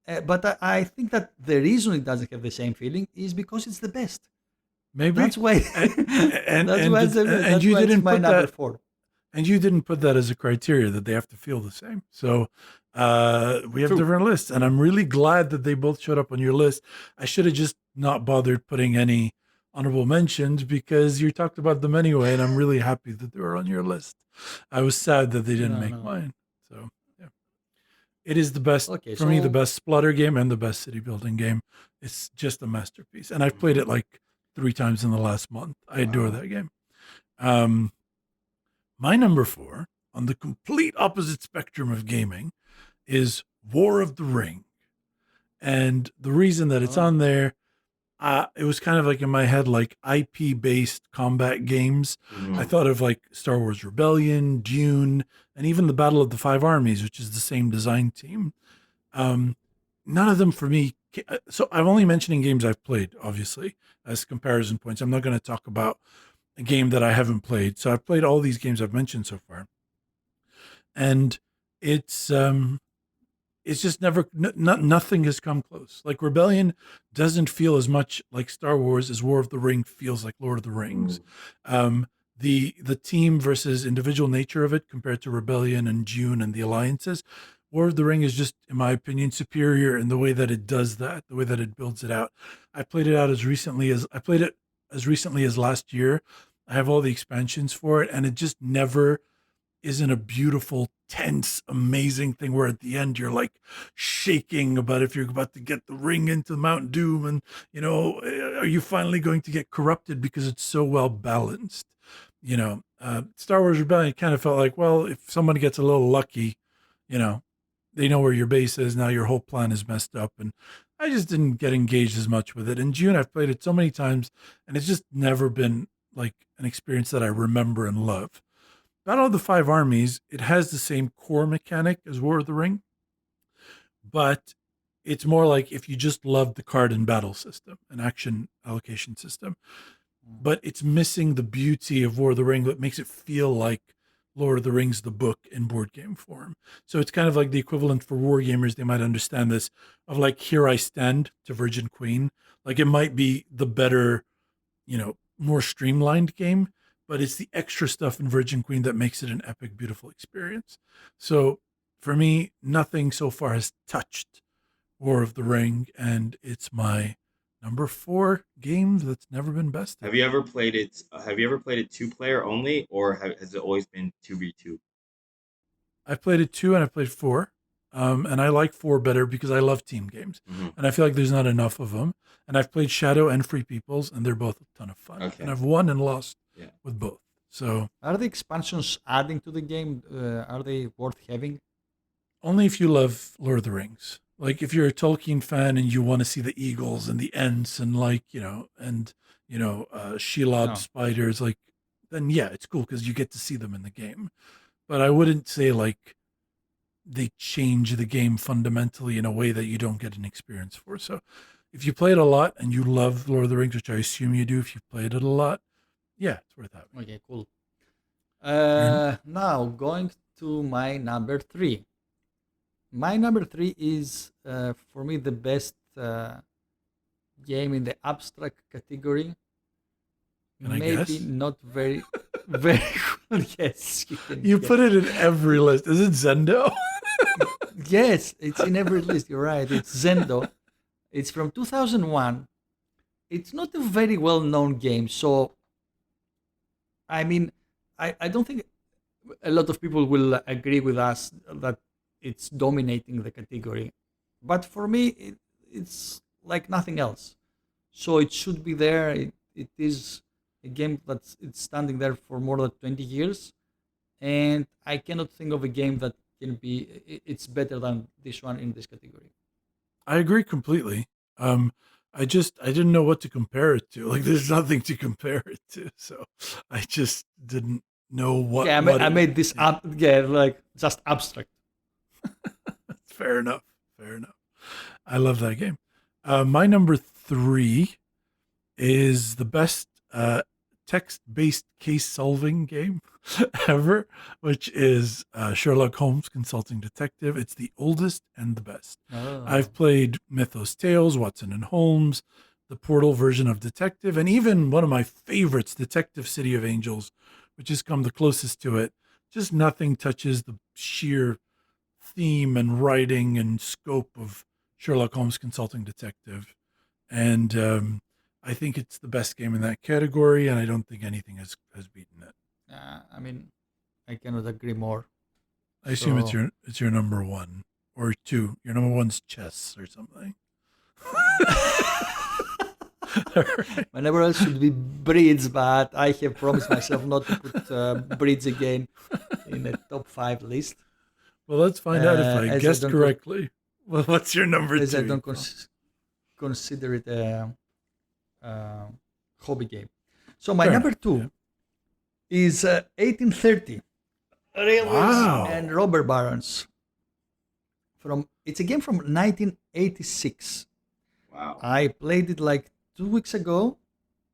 But I think that the reason it doesn't have the same feeling is because it's the best. Maybe that's why. That's why it's my number 4. And you didn't put that as a criteria that they have to feel the same. So we have different lists, and I'm really glad that they both showed up on your list. I should have just not bothered putting any honorable mentions because you talked about them anyway, and I'm really happy that they were on your list. I was sad that they didn't make mine. So yeah, it is the best for me, the best Splutter game and the best city building game. It's just a masterpiece, and I've played it like 3 times in the last month. I adore that game. My number 4, on the complete opposite spectrum of gaming, is War of the Ring. And the reason that it's on there, it was kind of like in my head, like IP-based combat games. I thought of like Star Wars Rebellion, Dune, and even the Battle of the Five Armies, which is the same design team. None of them for me So I'm only mentioning games I've played, obviously, as comparison points. I'm not going to talk about a game that I haven't played. So I've played all these games I've mentioned so far, and it's just never nothing has come close. Like Rebellion doesn't feel as much like Star Wars as War of the Ring feels like Lord of the Rings. The team versus individual nature of it compared to Rebellion and June and the alliances, War of the Ring is just, in my opinion, superior in the way that it does that, the way that it builds it out. I played it as recently as last year. I have all the expansions for it, and it just never isn't a beautiful, tense, amazing thing where at the end you're like shaking about if you're about to get the ring into Mount Doom and, are you finally going to get corrupted, because it's so well balanced. Star Wars Rebellion kind of felt like, well, if someone gets a little lucky, they know where your base is. Now your whole plan is messed up. And I just didn't get engaged as much with it. In June, I've played it so many times, and it's just never been like an experience that I remember and love. Battle of the Five Armies, it has the same core mechanic as War of the Ring, but it's more like if you just loved the card and battle system, an action allocation system, but it's missing the beauty of War of the Ring that makes it feel like Lord of the Rings, the book, in board game form. So it's kind of like the equivalent for war gamers, they might understand this, of like Here I Stand to Virgin Queen. Like it might be the better, more streamlined game, but it's the extra stuff in Virgin Queen that makes it an epic, beautiful experience. So for me, nothing so far has touched War of the Ring, and it's my number 4 game that's never been bested. Have you ever played it? Have you ever played it 2-player only, or has it always been 2v2? I've played it 2 and I've played 4. And I like 4 better because I love team games. And I feel like there's not enough of them. And I've played Shadow and Free Peoples, and they're both a ton of fun. Okay. And I've won and lost with both. So Are the expansions adding to the game? Are they worth having? only if you love Lord of the Rings. Like if you're a Tolkien fan and you want to see the eagles and the Ents and Shelob spiders, like, then yeah, it's cool because you get to see them in the game. But I wouldn't say like they change the game fundamentally in a way that you don't get an experience for. So if you play it a lot and you love Lord of the Rings, which I assume you do if you've played it a lot, yeah, it's worth having. Okay, cool. Now going to my number 3. My number 3 is for me the best game in the abstract category. Can I Maybe guess? not very, very good. Yes, You put it in every list. Is it Zendo? Yes, it's in every list. You're right. It's Zendo. It's from 2001. It's not a very well-known game, so I mean, I don't think a lot of people will agree with us that it's dominating the category. But for me, it's like nothing else. So it should be there. It is a game it's standing there for more than 20 years. And I cannot think of a game that it's better than this one in this category. I agree completely. I didn't know what to compare it to. Like, there's nothing to compare it to. So I just didn't know what. Yeah, I made this up. Yeah, like just abstract. Fair enough. I love that game. My number 3 is the best text-based case-solving game ever, which is Sherlock Holmes Consulting Detective. It's the oldest and the best. Oh. I've played Mythos Tales, Watson and Holmes, the Portal version of Detective, and even one of my favorites, Detective City of Angels, which has come the closest to it. Just nothing touches the sheer theme and writing and scope of Sherlock Holmes Consulting Detective. And I think it's the best game in that category, and I don't think anything has beaten it. I mean, I cannot agree more. I assume it's your number 1 or 2. Your number 1's chess or something. Right. My number 1 should be Breeds, but I have promised myself not to put Breeds again in the top 5 list. Well, let's find out if I guessed correctly. Well, what's your number 2? As I don't consider it a hobby game. So my number 2 is 1830 Railways and Robber Barons. It's a game from 1986. Wow. I played it like 2 weeks ago,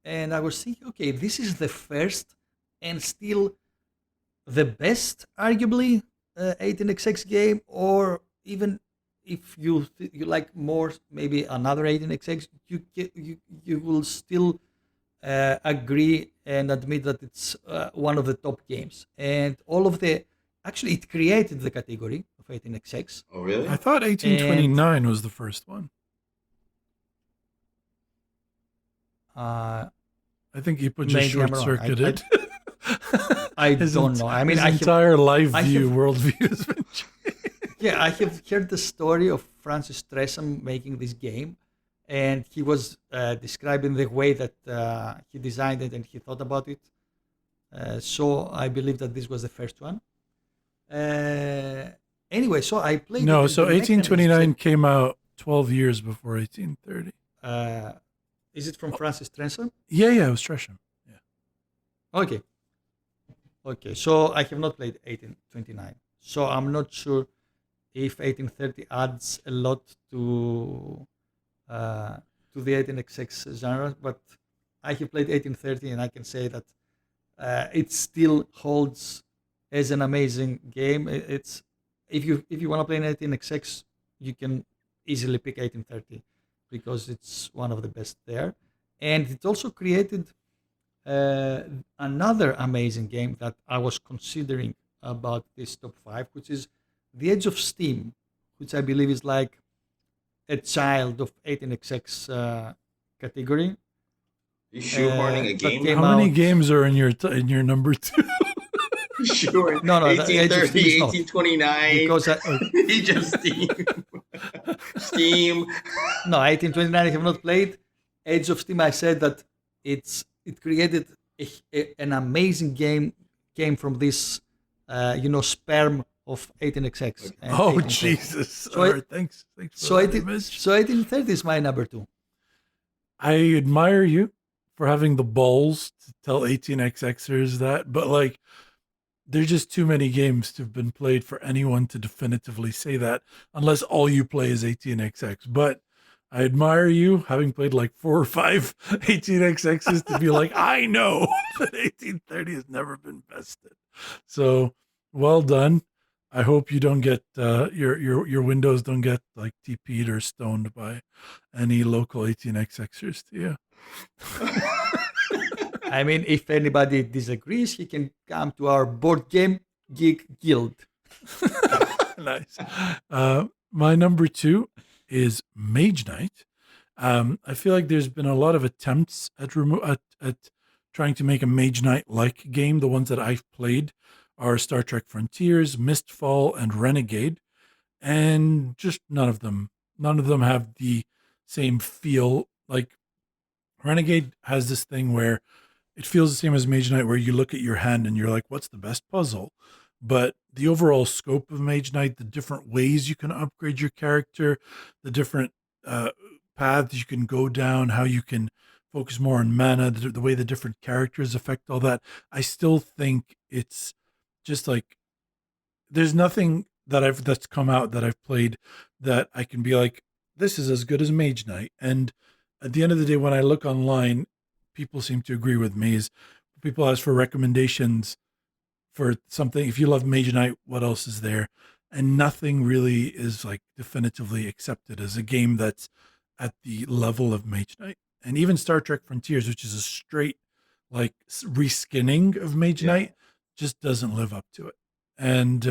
and I was thinking, okay, this is the first and still the best, arguably, 18xx game, or even if you like more, maybe another 18xx, you will still agree and admit that it's one of the top games. And all of the actually, it created the category of 18xx, Oh, really? I thought 1829 was the first one. uh, I think Ippo just Maybe I'm short wrong. circuited. I don't know. I mean, his I have- entire life I view, have- worldview has been changed. yeah, I have heard the story of Francis Tresham making this game, and he was describing the way that he designed it and he thought about it. So I believe that this was the first one. Anyway, so I played. No, it, so the mechanisms 1829 came out 12 years before 1830. Is it from Francis Tresham? Yeah, it was Tresham. Okay. Okay, so I have not played 1829. So I'm not sure if 1830 adds a lot to the 18xx genre, but I have played 1830 and I can say that it still holds as an amazing game. It's if you want to play an 18xx, you can easily pick 1830 because it's one of the best there, and it also created another amazing game that I was considering about this top 5, which is The Edge of Steam, which I believe is like a child of 18xx category. You shoehorning a that game? came How many out- games are in your number 2? Sure. No, the Age of Steam 1830, is not. 1829. Because Age of Steam. Steam. no, 1829 I have not played. Age of Steam, I said that it created an amazing game, came from this sperm of 18xx. and Oh 1830. Jesus! So All right, thanks for So that image. 1830 is my number 2. I admire you for having the balls to tell 18xxers that, but like, there's just too many games to have been played for anyone to definitively say that, unless all you play is 18xx. But I admire you having played like 4 or 5 18xx's to be like, I know that 1830 has never been bested. So well done. I hope you don't get your windows don't get like TP'd or stoned by any local 18xxers to you. I mean, if anybody disagrees, he can come to our board game geek guild. Nice. My number 2 is Mage Knight. I feel like there's been a lot of attempts at trying to make a Mage Knight-like game. The ones that I've played are Star Trek Frontiers, Mistfall, and Renegade, and just none of them have the same feel. Like Renegade has this thing where it feels the same as Mage Knight, where you look at your hand and you're like, what's the best puzzle? But the overall scope of Mage Knight, the different ways you can upgrade your character, the different paths you can go down, how you can focus more on mana, the way the different characters affect all that, I still think it's just like, there's nothing that's come out that I've played that I can be like, this is as good as Mage Knight. And at the end of the day, when I look online, people seem to agree with me. Is people ask for recommendations for something. If you love Mage Knight, what else is there? And nothing really is like definitively accepted as a game that's at the level of Mage Knight. And even Star Trek Frontiers, which is a straight like reskinning of Mage Knight, just doesn't live up to it. And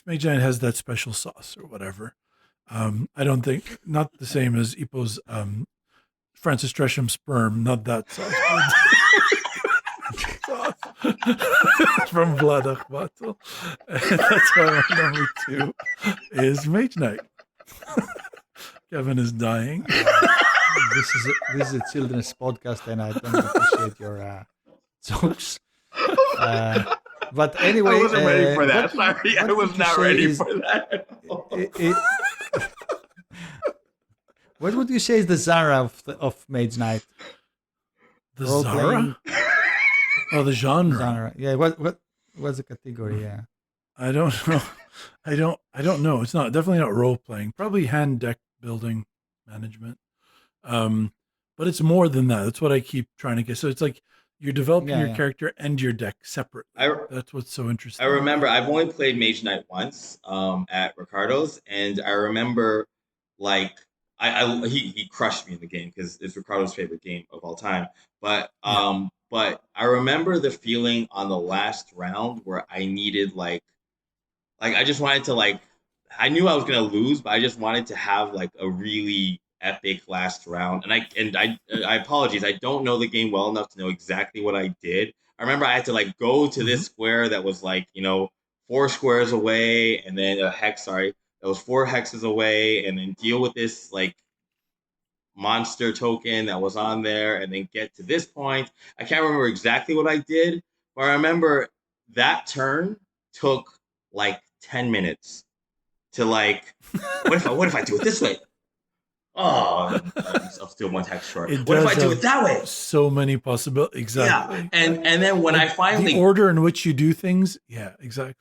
Mage Knight has that special sauce or whatever. I don't think, not the same as Ippo's Francis Tresham sperm, not that sauce. From Vladach Battle. And that's why my number 2 is Mage Knight. Kevin is dying. This is a children's podcast, and I don't appreciate your jokes. But anyway, I wasn't ready for that. what- Sorry, I what was would you not say ready is- for that. What would you say is the genre of Mage Knight? The Role-playing Zara? Oh, the genre. Genre. Yeah. What's the category? Yeah. I don't know. I don't know. It's not definitely not role playing. Probably hand deck building, management. But it's more than that. That's what I keep trying to get. So it's like you're developing your character and your deck separately. That's what's so interesting. I remember I've only played Mage Knight once at Ricardo's, and I remember like he crushed me in the game because it's Ricardo's favorite game of all time. But I remember the feeling on the last round where I needed like I just wanted to like I knew I was gonna lose, but I just wanted to have like a really epic last round. And I apologize, I don't know the game well enough to know exactly what I did. I remember I had to like go to this square that was like, 4 squares away, and then a hex, that was 4 hexes away, and then deal with this like monster token that was on there, and then get to this point. I can't remember exactly what I did, but I remember that turn took like 10 minutes to like, what if I do it this way? Oh, I'll still 1 hex short. What if I do it that way? So many possibilities. Exactly. Yeah, and then when I finally the order in which you do things. Yeah, exactly.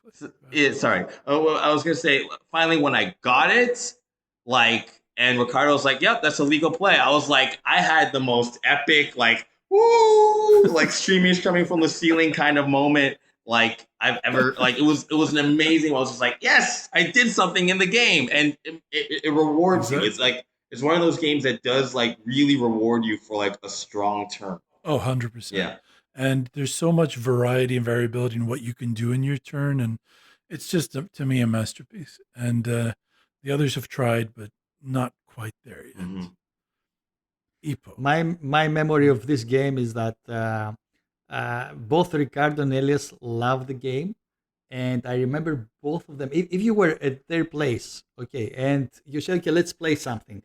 Sorry. Oh, well, I was gonna say finally when I got it, like, and Ricardo's like, "Yep, that's a legal play." I was like, I had the most epic, like, woo, like streamers coming from the ceiling kind of moment like I've ever like. It was an amazing. I was just like, yes, I did something in the game, and it rewards you. It's like. It's one of those games that does like really reward you for like a strong turn. Oh, 100%. Yeah. And there's so much variety and variability in what you can do in your turn. And it's just, to me, a masterpiece. And the others have tried, but not quite there yet. Ippo. My memory of this game is that both Ricardo and Elias love the game. And I remember both of them, if you were at their place, okay, and you said, okay, let's play something.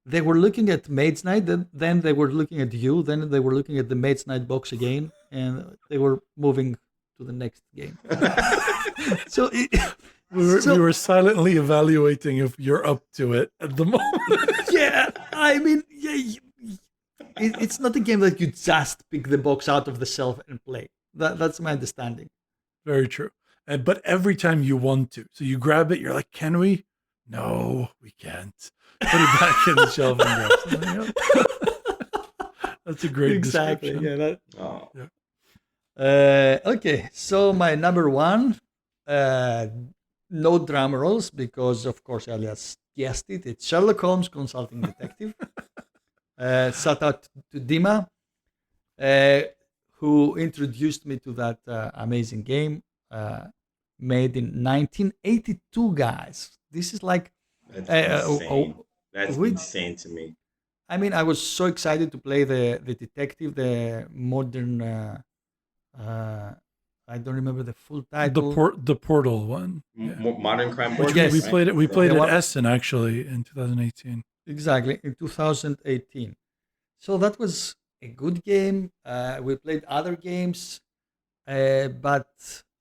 They were looking at Maid's Night, then they were looking at you, then they were looking at the Maid's Night box again, and they were moving to the next game. So we were silently evaluating if you're up to it at the moment. Yeah, I mean, it's not a game that you just pick the box out of the shelf and play. That's my understanding. Very true. But every time you want to. So you grab it, you're like, can we? No, we can't. Put it back in the shelf and grab something. That's a great description. Yeah. Okay, so my number 1, no drum rolls, because of course Elias guessed it. It's Sherlock Holmes Consulting Detective. Shout out to Dima, who introduced me to that amazing game. Made in 1982, guys. This is like that's insane. That's insane to me. I mean, I was so excited to play the detective, the modern. I don't remember the full title. The Portal one. Modern crime board. Yes, we played it. We played it at Essen actually in 2018. Exactly, in 2018. So that was a good game. We played other games, but.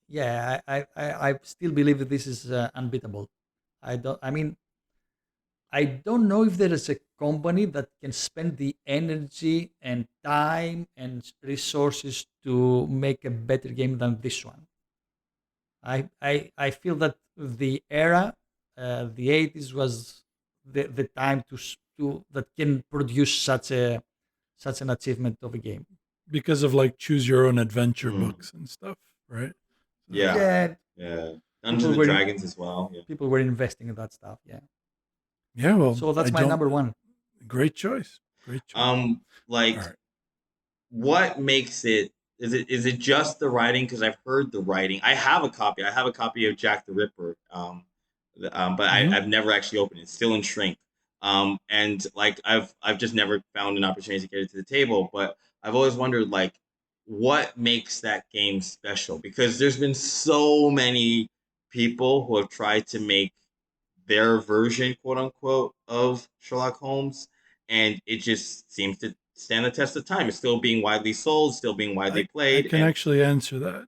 Yeah, I still believe that this is unbeatable. I don't know if there is a company that can spend the energy and time and resources to make a better game than this one. I feel that the era, the 80s was the time to that can produce such an achievement of a game. Because of like choose your own adventure books and stuff, right? Yeah. Dungeons and Dragons as well. Yeah. People were investing in that stuff. Yeah. Yeah. Well, so that's my number 1. Great choice. What makes it? Is it just the writing? Because I've heard the writing. I have a copy of Jack the Ripper. But I've never actually opened it. It's still in shrink. And like I've just never found an opportunity to get it to the table. But I've always wondered like. What makes that game special? Because there's been so many people who have tried to make their version, quote unquote, of Sherlock Holmes, and it just seems to stand the test of time. It's still being widely sold, still being widely played. I can actually answer that.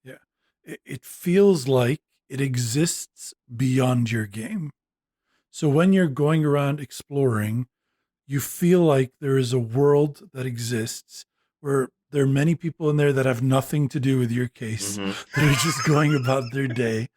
Yeah. It feels like it exists beyond your game. So when you're going around exploring, you feel like there is a world that exists where there are many people in there that have nothing to do with your case. They're just going about their day.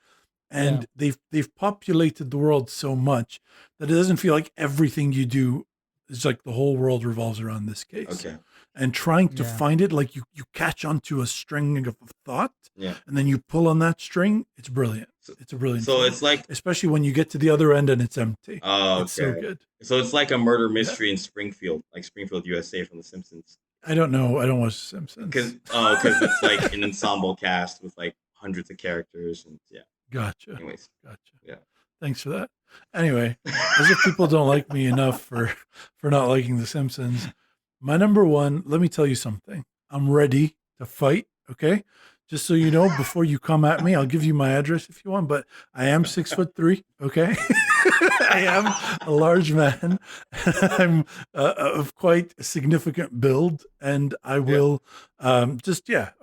and they've populated the world so much that it doesn't feel like everything you do is like the whole world revolves around this case. Okay. And trying to Yeah. find it, like you catch onto a string of thought, Yeah. and then you pull on that string. It's brilliant. It's a brilliant. So feeling. it's like, especially when you get to the other end and it's empty. oh, It's so okay. good. So it's like a murder mystery in Springfield, like Springfield, USA from The Simpsons. I don't know. I don't watch The Simpsons. Because it's like an ensemble cast with like hundreds of characters and yeah. Gotcha. Anyways, Gotcha. yeah. Thanks for that. Anyway, as if people don't like me enough for not liking The Simpsons, my number one, let me tell you something. I'm ready to fight, okay? Just so you know, before you come at me, I'll give you my address if you want, but I am 6'3", okay? I am a large man. I'm of quite a significant build, and I will all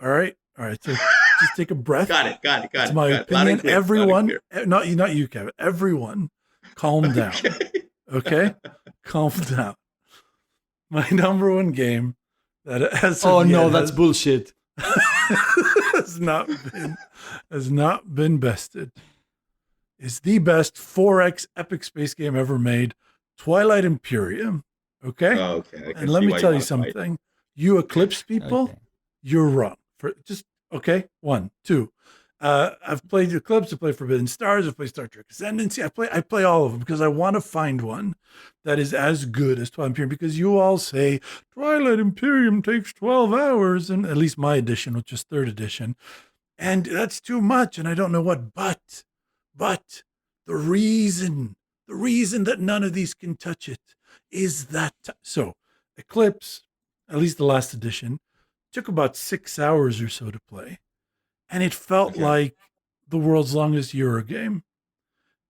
right? All right, so just take a breath. Got it. It's my opinion. Everyone, not you, Kevin. Everyone, calm down. Okay? Calm down. My number one game that has that's bullshit. has not been bested is the best 4X epic space game ever made, Twilight Imperium. Okay? Oh, okay. And let me tell you something. You Eclipse people, Okay. you're wrong. Okay? 1, 2. I've played Eclipse, I play Forbidden Stars, I play Star Trek Ascendancy. I play all of them because I want to find one that is as good as Twilight Imperium, because you all say Twilight Imperium takes 12 hours, and at least my edition, which is 3rd edition, and that's too much, and I don't know what, but the reason that none of these can touch it is that so Eclipse, at least the last edition, took about 6 hours or so to play. And it felt like the world's longest Euro game.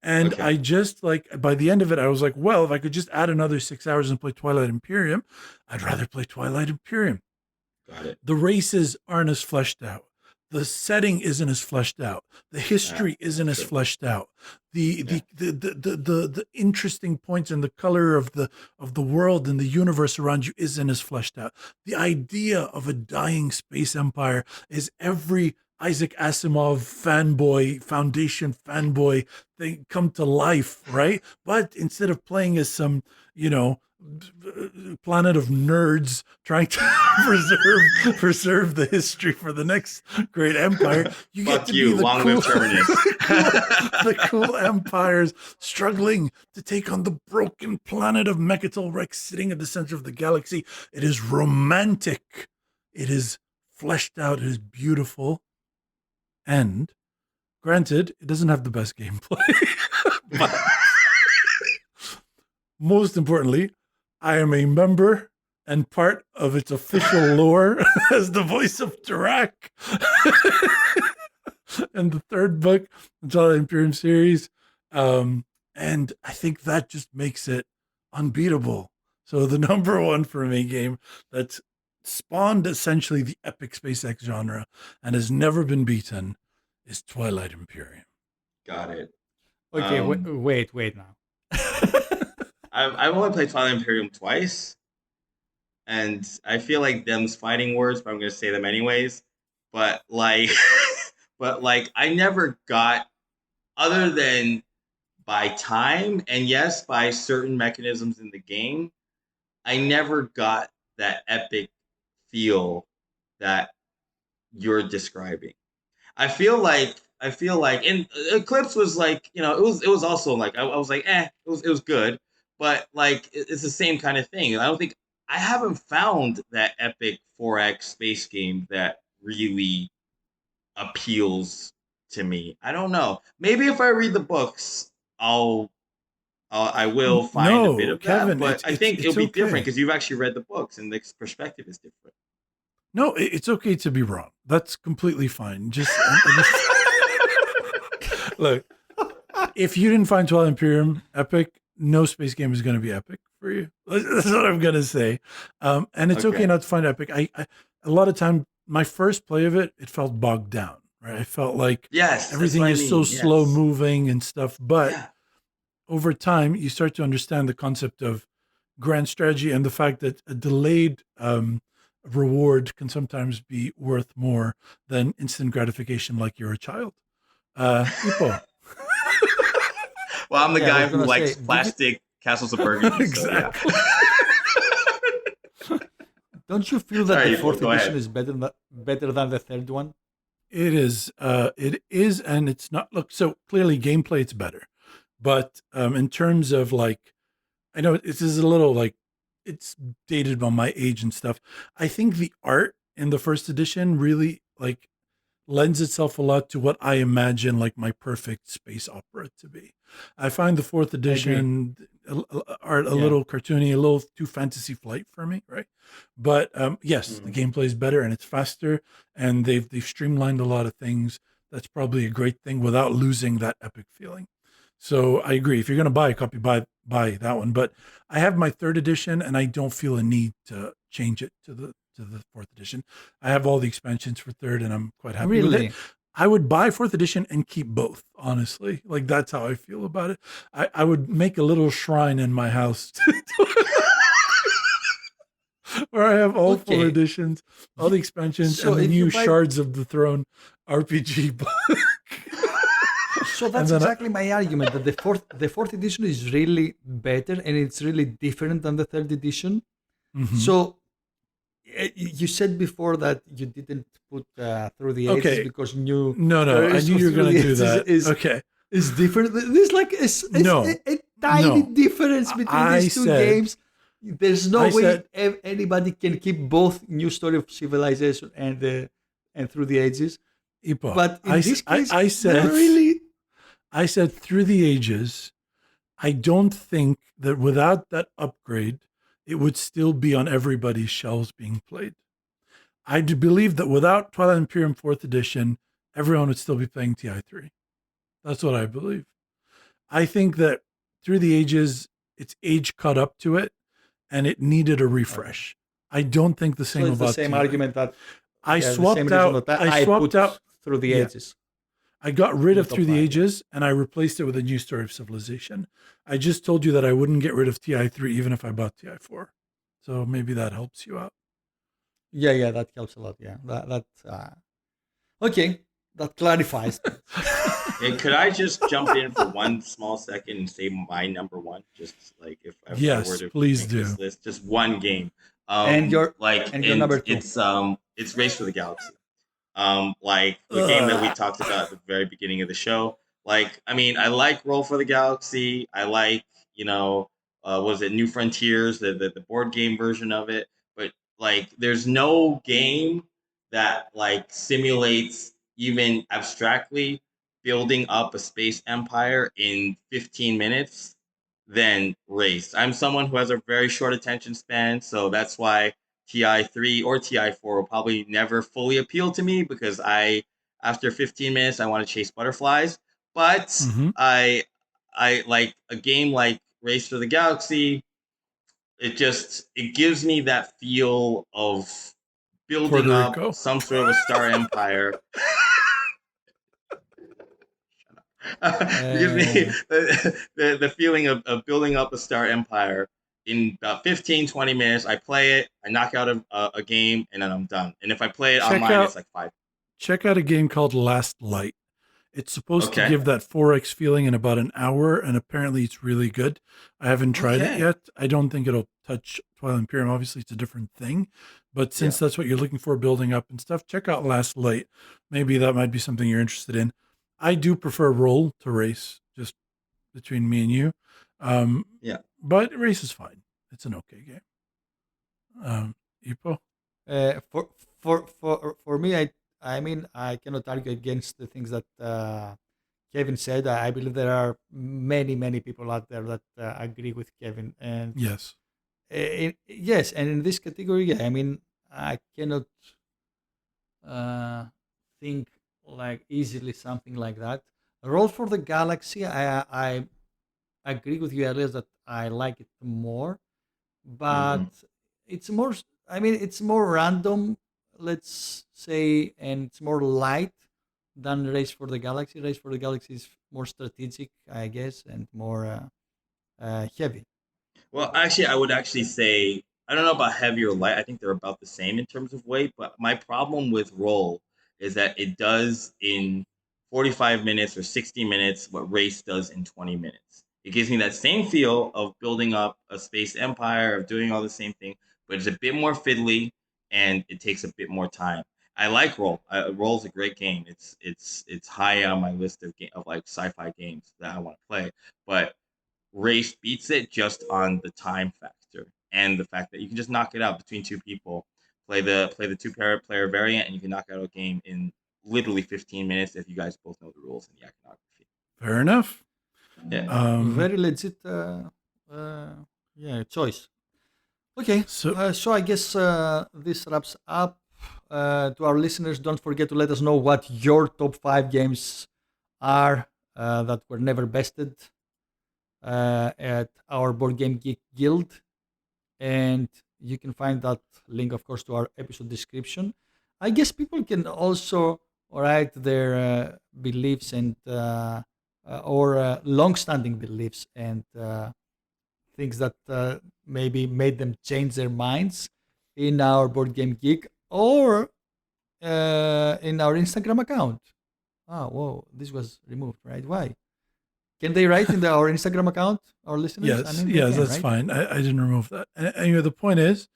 And I just by the end of it, I was like, well, if I could just add another 6 hours and play Twilight Imperium, I'd rather play Twilight Imperium. Got it. The races aren't as fleshed out. The setting isn't as fleshed out. The history isn't as fleshed out. The interesting points and the color of the world and the universe around you isn't as fleshed out. The idea of a dying space empire is every Isaac Asimov fanboy, Foundation fanboy, they come to life, right? But instead of playing as some, planet of nerds trying to preserve the history for the next great empire, you get to be the cool empires struggling to take on the broken planet of Mechatol Rex sitting at the center of the galaxy. It is romantic. It is fleshed out. It is beautiful. And granted, it doesn't have the best gameplay. But most importantly, I am a member and part of its official lore as the voice of Tarak. And the 3rd book, the Twilight Imperium series. And I think that just makes it unbeatable. So the number one for me game that's spawned essentially the epic SpaceX genre and has never been beaten is Twilight Imperium. Got it. Okay, wait now. I've only played Twilight Imperium twice, and I feel like them's fighting words, but I'm gonna say them anyways. But I never got, other than by time and yes, by certain mechanisms in the game, I never got that epic feel that you're describing. I feel like, and Eclipse was like, it was also like, I was like, it was good, but like, it's the same kind of thing. I haven't found that epic 4X space game that really appeals to me. I don't know. Maybe if I read the books, I will find a bit of Kevin, that, but I think it'll be different because you've actually read the books and the perspective is different. No, it's okay to be wrong. That's completely fine. Just look, if you didn't find Twilight Imperium epic, no space game is going to be epic for you. That's what I'm going to say. And it's okay not to find epic. I a lot of time, my first play of it felt bogged down, right? I felt like everything is so slow moving and stuff. But over time, you start to understand the concept of grand strategy and the fact that a delayed reward can sometimes be worth more than instant gratification like you're a child. Ippo. Well, I'm the Yeah, I guy was who gonna likes say, did you plastic Castles of Burgundy. So yeah. Exactly. don't you feel that the Sorry, fourth go edition ahead. is better than the third one? It is. It is, and it's not. Look, so clearly, gameplay it's better, but in terms of like, I know this is a little like it's dated by my age and stuff. I think the art in the first edition really like lends itself a lot to what I imagine like my perfect space opera to be. I find the fourth I agree. edition art a Yeah. little cartoony, a little too fantasy flight for me, right? But yes, the Mhm. gameplay is better and it's faster, and they've streamlined a lot of things. That's probably a great thing without losing that epic feeling. So I agree. If you're going to buy a copy, buy that one. But I have my third edition, and I don't feel a need to change it to the fourth edition. I have all the expansions for third, and I'm quite happy with it. Really? I would buy fourth edition and keep both, honestly. Like that's how I feel about it. I would make a little shrine in my house where I have all four Okay. editions, all the expansions, So and the if you new buy, Shards of the Throne RPG book. so And that's then exactly my argument that the fourth edition is really better and it's really different than the third edition. Mhm. So you said before that you didn't put through the ages Okay. because new No. I Race knew you were through going the to do ages that. is Okay. is different. There's like No, a tiny no. difference between I these two said, games. There's no I way said, anybody can keep both New Story of Civilization and Through the Ages. Ipo, But in this case, I they're said, really I said through the ages, I don't think that without that upgrade, it would still be on everybody's shelves being played. I do believe that without Twilight Imperium 4th edition, everyone would still be playing TI3. That's what I believe. I think that through the ages, its age caught up to it and it needed a okay. refresh. I don't think the So same it's the about same TI. argument that I yeah, the same swapped reason out, that I I swapped put out, Through the yeah, Ages I got rid in the of top Through the five. Yeah. Ages and I replaced it with a new story of civilization. I just told you that I wouldn't get rid of TI3 even if I bought TI4. So maybe that helps you out. Yeah, that helps a lot. Yeah, okay, that clarifies things. And could I just jump in for one small second and say my number one? Just like if I were Yes, to please make this do. list, just one game. and your Like and your and number two. it's Race for the Galaxy. Like the game that we Ugh. talked about at the very beginning of the show. Like, I mean, I like Roll for the Galaxy. I like, you know, was it New Frontiers, the board game version of it. But like, there's no game that like simulates even abstractly building up a space empire in 15 minutes than Race. I'm someone who has a very short attention span, so that's why TI3 or TI4 will probably never fully appeal to me because after 15 minutes I want to chase butterflies. But Mm-hmm. I like a game like Race to the Galaxy. It gives me that feel of building Puerto up Rico. some sort of a star empire. It gives me Uh, the feeling of building up a star empire in about 15, 20 minutes. I play it, I knock out a game, and then I'm done. And if I play it Check online, it's out like five. check out a game called Last Light. It's supposed to Okay. give that 4X feeling in about an hour, and apparently it's really good. I haven't tried it Okay. yet. I don't think it'll touch Twilight Imperium. Obviously, it's a different thing. But Yeah. since that's what you're looking for, building up and stuff, check out Last Light. Maybe that might be something you're interested in. I do prefer roll to race, just between me and you. Um, Yeah. but race is fine. It's an okay game. Ipo? uh, for for me, I mean I cannot argue against the things that Kevin said. I believe there are many people out there that agree with Kevin, and Yes. yes, and in this category, yeah, I mean I cannot uh, think like easily something like that. Roll for the Galaxy, I agree with you, Elias, that I like it more, but Hmm. it's more. I mean, it's more random, let's say, and it's more light than Race for the Galaxy. Race for the Galaxy is more strategic, I guess, and more heavy. Well, actually, I would actually say I don't know about heavy or light. I think they're about the same in terms of weight. But my problem with roll is that it does in 45 minutes or 60 minutes what race does in 20 minutes. It gives me that same feel of building up a space empire, of doing all the same thing, but it's a bit more fiddly and it takes a bit more time. I like Roll. Roll's a great game. It's high on my list of like sci-fi games that I want to play. But Race beats it just on the time factor and the fact that you can just knock it out between two people. Play the two player variant, and you can knock out a game in literally 15 minutes if you guys both know the rules and the iconography. Fair enough. Yeah. Very legit, choice. Okay, so I guess this wraps up. To our listeners, don't forget to let us know what your top 5 games are that were never bested at our Board Game Geek Guild. And you can find that link, of course, to our episode description. I guess people can also write their beliefs and or long-standing beliefs and things that maybe made them change their minds in our Board Game Geek or in our Instagram account. Oh, whoa, this was removed, right? Why? Can they write in our Instagram account, our listeners? Yes, they yes, can, that's right? fine. I didn't remove that. And anyway, the point is,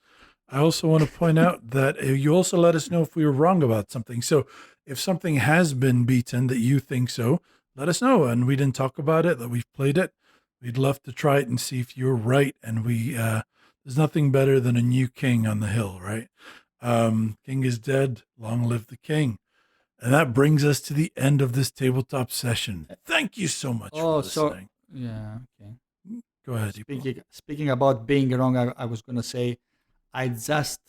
I also want to point out that you also let us know if we were wrong about something. So if something has been beaten that you think so, let us know. And we didn't talk about it, that we've played it. We'd love to try it and see if you're right. And there's nothing better than a new king on the hill, right? King is dead. Long live the king. And that brings us to the end of this tabletop session. Thank you so much for listening. Yeah, okay. Go ahead, Ippo. Speaking about being wrong, I was going to say, I just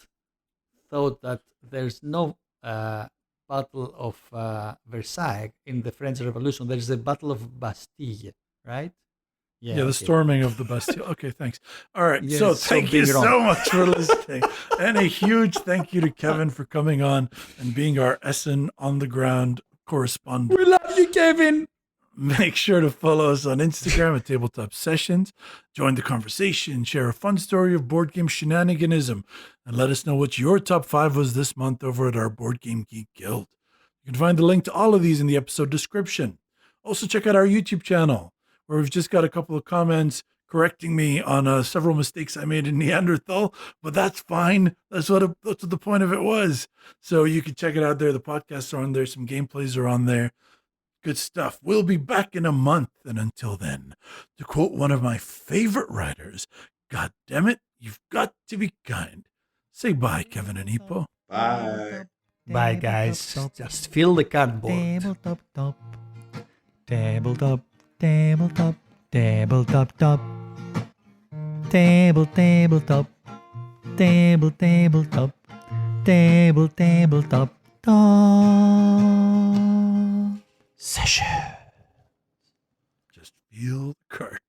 thought that there's no Battle of Versailles in the French Revolution. There's the Battle of Bastille, right? Yeah, the storming of the Bastille. Okay, thanks. All right, Yes, so so thank you being wrong. so much for listening. And a huge thank you to Kevin for coming on and being our Essen on-the-ground correspondent. We love you, Kevin. Make sure to follow us on Instagram at Tabletop Sessions. Join the conversation, share a fun story of board game shenaniganism, and let us know what your top 5 was this month over at our Board Game Geek Guild. You can find the link to all of these in the episode description. Also, check out our YouTube channel, where we've just got a couple of comments correcting me on several mistakes I made in Neanderthal, but that's fine. That's what the point of it was. So you can check it out there. The podcasts are on there. Some gameplays are on there. Good stuff. We'll be back in a month. And until then, to quote one of my favorite writers, God damn it, you've got to be kind. Say bye, Kevin and Ippo. Bye. Bye, guys. Just fill the cardboard. Tabletop top. Tabletop. Tabletop. Tabletop top. Tabletop. Tabletop. Tabletop top. Session. Just feel the cart.